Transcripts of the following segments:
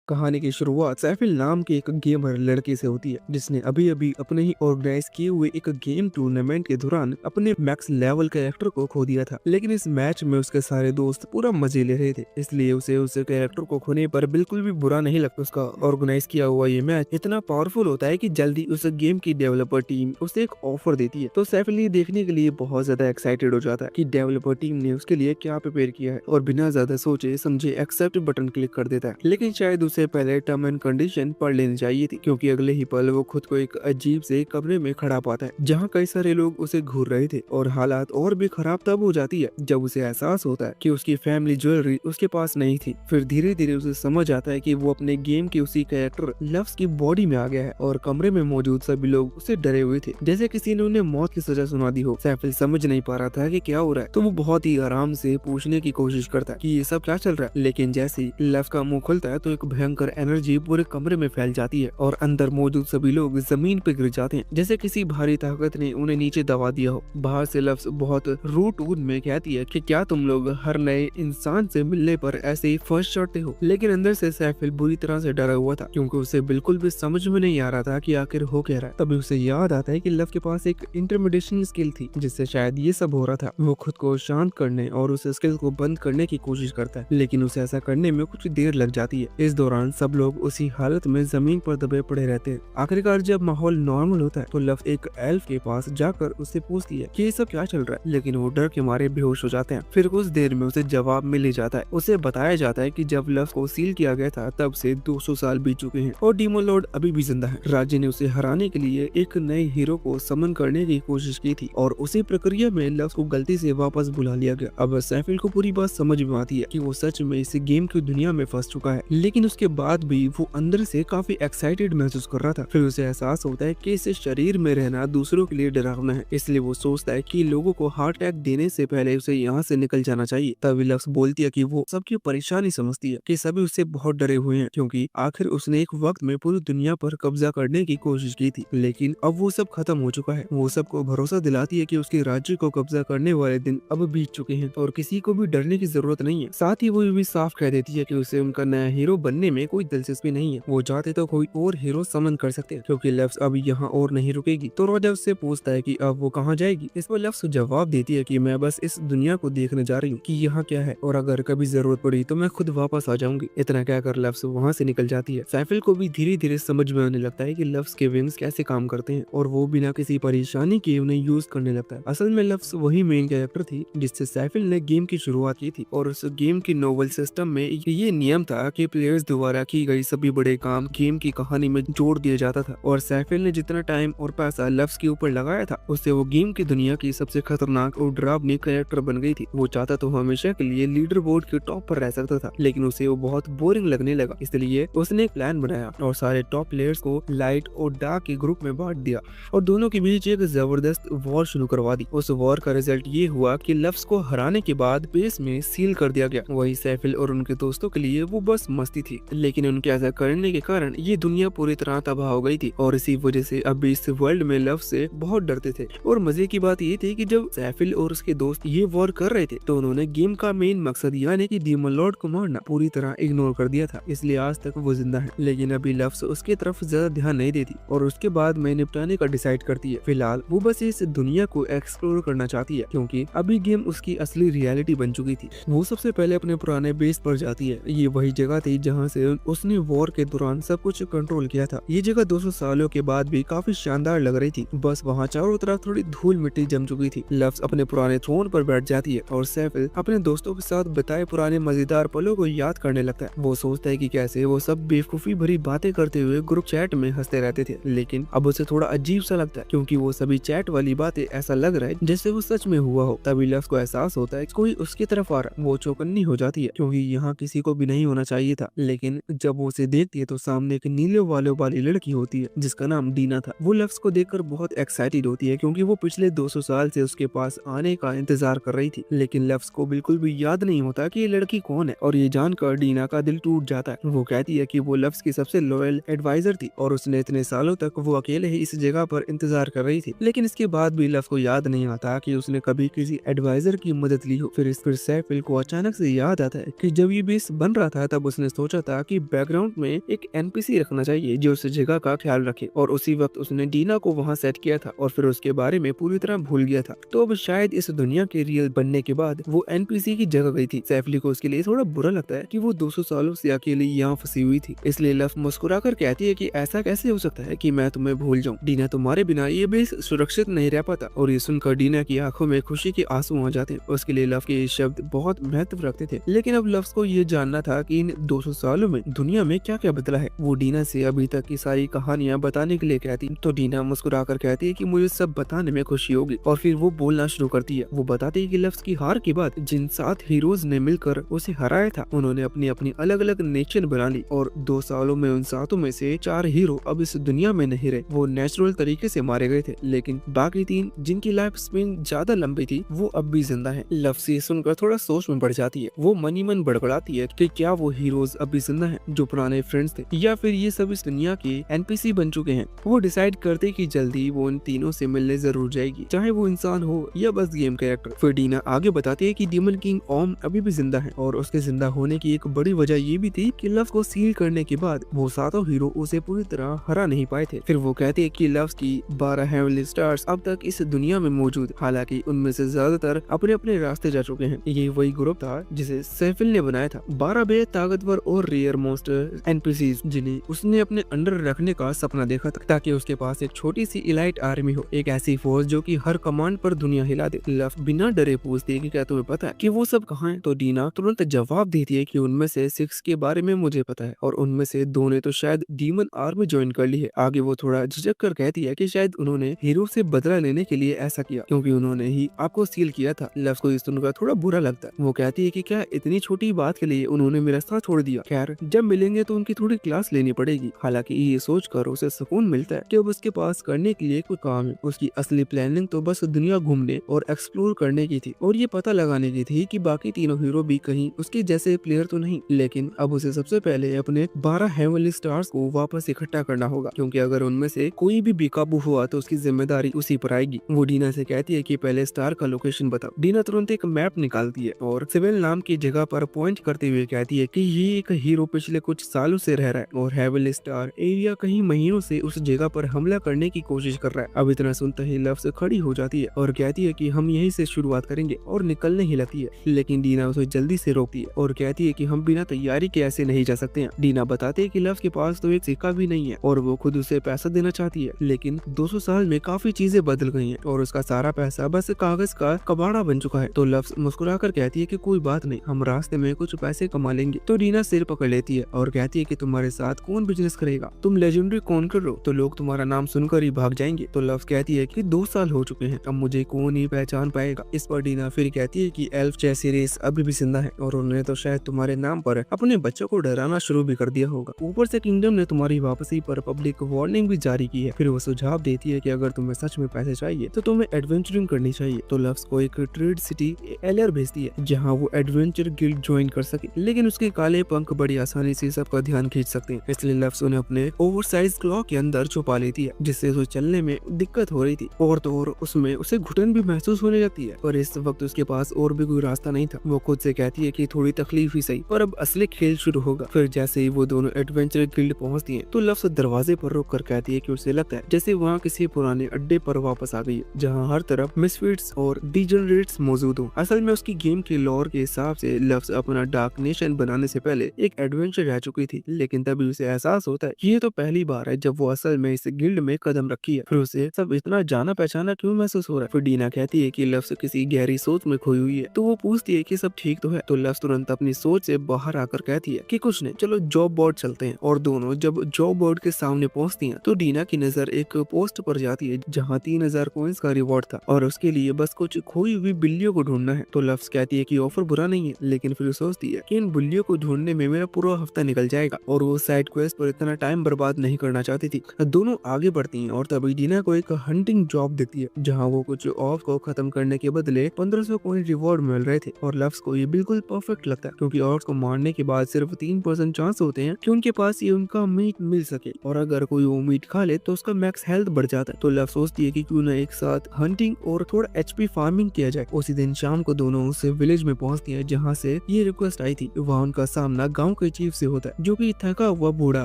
कहानी की शुरुआत सैफिल नाम के एक गेमर लड़के से होती है जिसने अभी अभी अपने ही ऑर्गेनाइज किए हुए एक गेम टूर्नामेंट के दौरान अपने मैक्स लेवल कैरेक्टर को खो दिया था। लेकिन इस मैच में उसके सारे दोस्त पूरा मजे ले रहे थे, इसलिए उसे उस कैरेक्टर को खोने पर बिल्कुल भी बुरा नहीं लगता। उसका ऑर्गेनाइज किया हुआ ये मैच इतना पावरफुल होता है कि जल्दी उस गेम की डेवलपर टीम उसे एक ऑफर देती है। तो सैफिल ये देखने के लिए बहुत ज्यादा एक्साइटेड हो जाता है कि डेवलपर टीम ने उसके लिए क्या प्रिपेयर किया है और बिना ज्यादा सोचे समझे एक्सेप्ट बटन क्लिक कर देता है। लेकिन शायद उसे पहले टर्म एंड कंडीशन पढ़ लेनी चाहिए थी, क्योंकि अगले ही पल वो खुद को एक अजीब से कमरे में खड़ा पाता है जहाँ कई सारे लोग उसे घूर रहे थे। और हालात और भी खराब तब हो जाती है जब उसे एहसास होता है कि उसकी फैमिली ज्वेलरी उसके पास नहीं थी। फिर धीरे धीरे उसे समझ आता है कि वो अपने गेम के उसी कैरेक्टर लव्स की बॉडी में आ गया है और कमरे में मौजूद सभी लोग उसे डरे हुए थे, जैसे किसी ने उन्हें मौत की सजा सुना दी हो। सैफिल समझ नहीं पा रहा था कि क्या हो रहा है, तो वो बहुत ही आराम से पूछने की कोशिश करता है कि ये सब क्या चल रहा है। लेकिन जैसे ही लव का मुंह खुलता है तो एक भयंकर एनर्जी पूरे कमरे में फैल जाती है और अंदर मौजूद सभी लोग जमीन पर गिर जाते हैं, जैसे किसी भारी ताकत ने उन्हें नीचे दबा दिया हो। बाहर से लव्स बहुत रूट टून में कहती है कि क्या तुम लोग हर नए इंसान से मिलने पर ऐसे ही फर्स्ट चढ़ते हो। लेकिन अंदर से सैफिल बुरी तरह से डरा हुआ था, क्योंकि उसे बिल्कुल भी समझ में नहीं आ रहा था कि आखिर हो क्या रहा है। तभी उसे याद आता है कि लव के पास एक इंटरमिडिएशन स्किल थी जिससे शायद ये सब हो रहा था। वो खुद को शांत करने और उस स्किल को बंद करने की कोशिश करता है, लेकिन उसे ऐसा करने में कुछ देर लग जाती है। इस दौरान सब लोग उसी हालत में जमीन पर दबे पड़े रहते हैं। आखिरकार जब माहौल नॉर्मल होता है तो लव एक एल्फ के पास जाकर उससे पूछती है कि ये सब क्या चल रहा है, लेकिन वो डर के मारे बेहोश हो जाते हैं। फिर कुछ देर में उसे जवाब मिल ही जाता है। उसे बताया जाता है कि जब लव को सील किया गया था तब से 200 साल बीत चुके हैं और डीमन लॉर्ड अभी भी जिंदा है। राज्य ने उसे हराने के लिए एक नए हीरो को समन करने की कोशिश की थी और उसी प्रक्रिया में लव को गलती से वापस बुला लिया गया। अब सैफिल को पूरी बात समझ में आती है कि वो सच में इस गेम की दुनिया में फंस चुका है, लेकिन उसके बाद भी वो अंदर से काफी एक्साइटेड महसूस कर रहा था। फिर उसे एहसास होता है कि इस शरीर में रहना दूसरों के लिए डरावना है, इसलिए वो सोचता है कि लोगों को हार्ट अटैक देने से पहले उसे यहाँ से निकल जाना चाहिए। तभी लव्स बोलती है कि वो सबकी परेशानी समझती है कि सभी उससे बहुत डरे हुए हैं, क्योंकि आखिर उसने एक वक्त में पूरी दुनिया पर कब्जा करने की कोशिश की थी, लेकिन अब वो सब खत्म हो चुका है। वो सबको भरोसा दिलाती है कि उसके राज्य को कब्जा करने वाले दिन अब बीत चुके हैं और किसी को भी डरने की जरूरत नहीं है। साथ ही वो ये भी साफ कह देती है कि उसे उनका नया हीरो बनने में कोई दिलचस्पी नहीं है। वो चाहते तो कोई और हीरो समन कर सकते हैं, क्योंकि लव्स अब यहाँ और नहीं रुकेगी। तो रोजा उससे पूछता है कि अब वो कहाँ जाएगी। इस पर लव्स जवाब देती है कि मैं बस इस दुनिया को देखने जा रही हूँ कि यहाँ क्या है, और अगर कभी जरूरत पड़ी तो मैं खुद वापस आ जाऊंगी। इतना कहकर लव्स वहाँ से निकल जाती है। सैफिल को भी धीरे धीरे समझ में आने लगता है कि लव्स के विंग्स कैसे काम करते हैं और वो बिना किसी परेशानी के उन्हें यूज करने लगता है। असल में लव्स वही मेन कैरेक्टर थी जिससे सैफिल ने गेम की शुरुआत की थी, और उस गेम की नोवेल सिस्टम में ये नियम था कि प्लेयर्स द्वारा की गई सभी बड़े काम गेम की कहानी में जोड़ दिया जाता था। और सैफिल ने जितना टाइम और पैसा लव्स के ऊपर लगाया था उससे वो गेम की दुनिया की सबसे खतरनाक और डरावनी कैरेक्टर बन गई थी। वो चाहता तो हमेशा के लिए लीडर बोर्ड के टॉप पर रह सकता था, लेकिन उसे वो बहुत बोरिंग लगने लगा। इसलिए उसने एक प्लान बनाया और सारे टॉप प्लेयर्स को लाइट और डार्क के ग्रुप में बांट दिया और दोनों के बीच एक जबरदस्त वॉर शुरू करवा दी। उस वॉर का रिजल्ट ये हुआ कि लव्स को हराने के बाद बेस में सील कर दिया गया। वही सैफिल और उनके दोस्तों के लिए वो बस मस्ती थी, लेकिन उनके ऐसा करने के कारण ये दुनिया पूरी तरह तबाह हो गई थी और इसी वजह से अब इस वर्ल्ड में लव से बहुत डरते थे। और मजे की बात ये थी कि जब सैफिल और उसके दोस्त ये वॉर कर रहे थे तो उन्होंने गेम का मेन मकसद यानी कि डीमन लॉर्ड को मारना पूरी तरह इग्नोर कर दिया था, इसलिए आज तक वो जिंदा है। लेकिन अभी लव्स उसके तरफ ज्यादा ध्यान नहीं देती और उसके बाद मैं निपटाने का डिसाइड करती है। फिलहाल वो बस इस दुनिया को एक्सप्लोर करना चाहती है, क्योंकि अभी गेम उसकी असली रियलिटी बन चुकी थी। वो सबसे पहले अपने पुराने बेस पर जाती है। ये वही जगह थी जहाँ से उसने वॉर के दौरान सब कुछ कंट्रोल किया था। ये जगह 200 सालों के बाद भी काफी शानदार लग रही थी, बस वहाँ चारों तरफ थोड़ी धूल मिट्टी जम चुकी थी। लव्स अपने पुराने थ्रोन पर बैठ जाती है और सैफिल अपने दोस्तों के साथ बिताए पुराने मजेदार पलों को याद करने लगता है। वो सोचता है कि कैसे वो सब बेवकूफी भरी बातें करते हुए ग्रुप चैट में हंसते रहते थे, लेकिन अब उसे थोड़ा अजीब सा लगता है, क्योंकि वो सभी चैट वाली बातें ऐसा लग रहा है जैसे वो सच में हुआ हो। तभी लव्स को एहसास होता है कोई उसकी तरफ आ रहा। वो चौकन्नी हो जाती है, क्योंकि यहाँ किसी को भी नहीं होना चाहिए था, लेकिन जब वो उसे देखती है तो सामने एक नीले वालों वाली लड़की होती है जिसका नाम डीना था। वो लव्स को देखकर बहुत एक्साइटेड होती है, क्योंकि वो पिछले 200 साल से उसके पास आने का इंतजार कर रही थी, लेकिन लव्स को बिल्कुल भी याद नहीं होता कि ये लड़की कौन है। और ये जानकर डीना का दिल टूट जाता है। वो कहती है कि वो लव्स की सबसे लॉयल एडवाइजर थी और उसने इतने सालों तक वो अकेले ही इस जगह पर इंतजार कर रही थी, लेकिन इसके बाद भी लव्स को याद नहीं आता कि उसने कभी किसी एडवाइजर की मदद ली हो। फिर सैफिल को अचानक से याद आता है कि जब ये बेस बन रहा था तब उसने सोचा था था कि बैकग्राउंड में एक एनपीसी रखना चाहिए जो उस जगह का ख्याल रखे, और उसी वक्त उसने डीना को वहाँ सेट किया था और फिर उसके बारे में पूरी तरह भूल गया था। तो अब शायद इस दुनिया के रियल बनने के बाद वो एनपीसी की जगह गई थी। सैफ अली को उसके लिए थोड़ा बुरा लगता है कि वो 200 सालों से अकेली यहाँ फंसी हुई थी, इसलिए लव मुस्कुराकर कहती है कि ऐसा कैसे हो सकता है कि मैं तुम्हें भूल जाऊं। डीना तुम्हारे बिना ये बेस सुरक्षित नहीं रह पाता, और ये सुनकर डीना की आंखों में खुशी के आंसू आ जाते हैं। उसके लिए लव के ये शब्द बहुत महत्व रखते थे, लेकिन अब लव को ये जानना था कि इन 200 सालों में दुनिया में क्या क्या बदला है। वो डीना से अभी तक की सारी कहानियां बताने के लिए कहती, तो डीना मुस्कुराकर कहती है कि मुझे सब बताने में खुशी होगी, और फिर वो बोलना शुरू करती है। वो बताती है कि लव की हार के बाद जिन 7 हीरोज ने मिलकर उसे हराया था, उन्होंने अपनी अपनी अलग अलग नेशन बना ली, और 2 सालों में उन 7 में से 4 हीरो अब इस दुनिया में नहीं रहे। वो नेचुरल तरीके से मारे गए थे, लेकिन बाकी 3 जिनकी लाइफ स्पेन ज्यादा लंबी थी वो अब भी जिंदा हैं। लव से सुनकर थोड़ा सोच में पड़ जाती है। वो मन ही मन बड़बड़ाती है कि क्या वो हीरोज अब भी जिंदा हैं जो पुराने फ्रेंड्स थे, या फिर ये सब इस दुनिया के एनपीसी बन चुके हैं। वो डिसाइड करते कि जल्दी वो उन तीनों से मिलने जरूर जाएगी, चाहे वो इंसान हो या बस गेम कैरेक्टर। फिर डीना आगे बताती है कि डीमन किंग ओम अभी भी जिंदा है, और उसके जिंदा होने की एक बड़ी वजह ये भी थी कि लव को सील करने के बाद वो 7 हीरो उसे पूरी तरह हरा नहीं पाए थे। फिर वो कहते हैं कि लव की 12 हेवनली स्टार्स अब तक इस दुनिया में मौजूद, हालांकि उनमें से ज्यादातर अपने अपने रास्ते जा चुके हैं। ये वही ग्रुप था जिसे सैफिल ने बनाया था, 12 बेहद ताकतवर और रेयर मॉन्स्टर एनपीसीज जिन्हें उसने अपने अंडर रखने का सपना देखा था, ताकि उसके पास एक छोटी सी इलाइट आर्मी हो, एक ऐसी फोर्स जो कि हर कमांड पर दुनिया हिला दे। लव बिना डरे पूछती है कि क्या तुम्हें पता है कि वो सब कहाँ हैं? तो डीना तुरंत जवाब देती है कि उनमें से 6 के बारे में मुझे पता है, और उनमें से 2 ने तो शायद डीमन आर्मी ज्वाइन कर ली है। आगे वो थोड़ा झिझक कर कहती है कि शायद उन्होंने हीरो से बदला लेने के लिए ऐसा किया, क्योंकि उन्होंने ही आपको सील किया था। लव को इस सुनकर थोड़ा बुरा लगता है। वो कहती है कि क्या इतनी छोटी बात के लिए उन्होंने मेरा साथ छोड़ दिया? खैर, जब मिलेंगे तो उनकी थोड़ी क्लास लेनी पड़ेगी। हालांकि ये सोचकर उसे सुकून मिलता है कि अब उसके पास करने के लिए कोई काम है। उसकी असली प्लानिंग तो बस दुनिया घूमने और एक्सप्लोर करने की थी, और ये पता लगाने की थी कि बाकी तीनों हीरो भी कहीं उसके जैसे प्लेयर तो नहीं। लेकिन अब उसे सबसे पहले अपने 12 हेवनली स्टार्स को वापस इकट्ठा करना होगा, क्योंकि अगर उनमें से कोई भी बेकाबू हुआ तो उसकी जिम्मेदारी उसी पर आएगी। वो डीना से कहती है कि पहले स्टार का लोकेशन बताओ। डीना तुरंत एक मैप निकालती है और सिविल नाम की जगह पर पॉइंट करते हुए कहती है कि ये एक हीरो पिछले कुछ सालों से रह रहा है, और हेवनली स्टार एरिया कहीं महीनों से उस जगह पर हमला करने की कोशिश कर रहा है। अब इतना सुनते ही लव से खड़ी हो जाती है और कहती है कि हम यहीं से शुरुआत करेंगे, और निकलने ही लगती है। लेकिन डीना उसे जल्दी से रोकती है और कहती है कि हम बिना तैयारी के ऐसे नहीं जा सकते हैं। डीना बताते है कि लव के पास तो एक सिक्का भी नहीं है, और वो खुद उसे पैसा देना चाहती है, लेकिन 200 साल में काफी चीजें बदल गई हैं, और उसका सारा पैसा बस कागज का कबाड़ा बन चुका है। तो लव मुस्कुराकर कहती है कि कोई बात नहीं, हम रास्ते में कुछ पैसे कमा लेंगे। तो डीना सिर पकड़ लेती है और कहती है कि तुम्हारे साथ कौन बिजनेस करेगा? तुम लेजेंडरी कौन कर लो, तो लोग तुम्हारा नाम सुनकर ही भाग जाएंगे। तो लव कहती है कि 2 साल हो चुके हैं, अब मुझे कौन ही पहचान पाएगा। इस पर डीना फिर कहती है कि एल्फ जैसी रेस अभी भी जिंदा है, और उन्होंने तो शायद तुम्हारे नाम पर अपने बच्चों को डराना शुरू भी कर दिया होगा। ऊपर से किंगडम ने तुम्हारी वापसी पर पब्लिक वार्निंग भी जारी की है। फिर वो सुझाव देती है कि अगर तुम्हें सच में पैसे चाहिए तो तुम्हें एडवेंचरिंग करनी चाहिए। तो लव्स को एक ट्रेड सिटी एलर भेजती है, जहाँ वो एडवेंचर गिल्ड ज्वाइन कर सके, लेकिन उसके काले पंख बड़ी आसानी से सबका ध्यान खींच सकते हैं। इसलिए लव्स उन्हें अपने ओवरसाइज क्लॉ के अंदर छुपा लेती है, जिससे उसे चलने में दिक्कत हो रही थी, और तो और उसमें उसे घुटन भी महसूस होने लगती है। पर इस वक्त उसके पास और भी कोई रास्ता नहीं था। वो खुद से कहती है कि थोड़ी तकलीफ ही सही, पर अब असली खेल शुरू होगा। फिर जैसे ही वो दोनों एडवेंचर गिल्ड पहुंचती हैं, तो लव्स दरवाजे पर रोक कर कहती है कि उसे लगता है जैसे वहाँ किसी पुराने अड्डे पर वापस आ गई है, जहाँ हर तरफ मिसफिट्स और डिजनरेट्स मौजूद हो। असल में उसकी गेम के लॉर के हिसाब से लव्स अपना डार्क नेशन बनाने से पहले एक एडवेंचर रह चुकी थी, लेकिन तभी उसे एहसास होता है ये तो पहली बार है जब वो असल में इस गिल्ड में कदम रखी है। फिर उसे सब इतना जाना पहचाना क्यों महसूस हो रहा है। फिर डीना कहती है कि लव्स किसी गहरी सोच में खोई हुई है, तो वो पूछती है कि सब ठीक तो है। तो लव्स तुरंत अपनी सोच से बाहर आकर कहती है कि कुछ नहीं, चलो जॉब बोर्ड चलते हैं। और दोनों जब जॉब बोर्ड के सामने पहुंचती हैं, तो डीना की नजर एक पोस्ट पर जाती है जहां 3000 कॉइंस का रिवॉर्ड था, और उसके लिए बस कुछ खोई हुई बिल्लियों को ढूंढना है। तो लव्स कहती है कि ऑफर बुरा नहीं है, लेकिन फिर सोचती है कि इन बिल्लियों को ढूंढने में मेरा पूरा हफ्ता निकल जाएगा, और वो साइड क्वेस्ट पर इतना टाइम बर्बाद नहीं करना चाहती थी। दोनों आगे बढ़ती हैं, और तभी डीना को एक हंटिंग जॉब दिखती है, जहां वो कुछ ऑफ को खत्म करने के बदले 1500 कॉइन रिवॉर्ड मिल रहे थे। और लव्स को ये बिल्कुल परफेक्ट लगता है, क्योंकि ऑर्ड्स को मारने के बाद सिर्फ 3% चांस होते हैं कि उनके पास ये उनका मीट मिल सके, और अगर कोई वो मीट खा ले तो उसका मैक्स हेल्थ बढ़ जाता है। तो लव सोचती है कि क्यों ना एक साथ हंटिंग और थोड़ा एचपी फार्मिंग किया जाए। उसी दिन शाम को दोनों उस विलेज में पहुंचती हैं जहां से ये रिक्वेस्ट आई थी। वहाँ उनका सामना गांव के के चीफ से होता है, जो कि थका हुआ बूढ़ा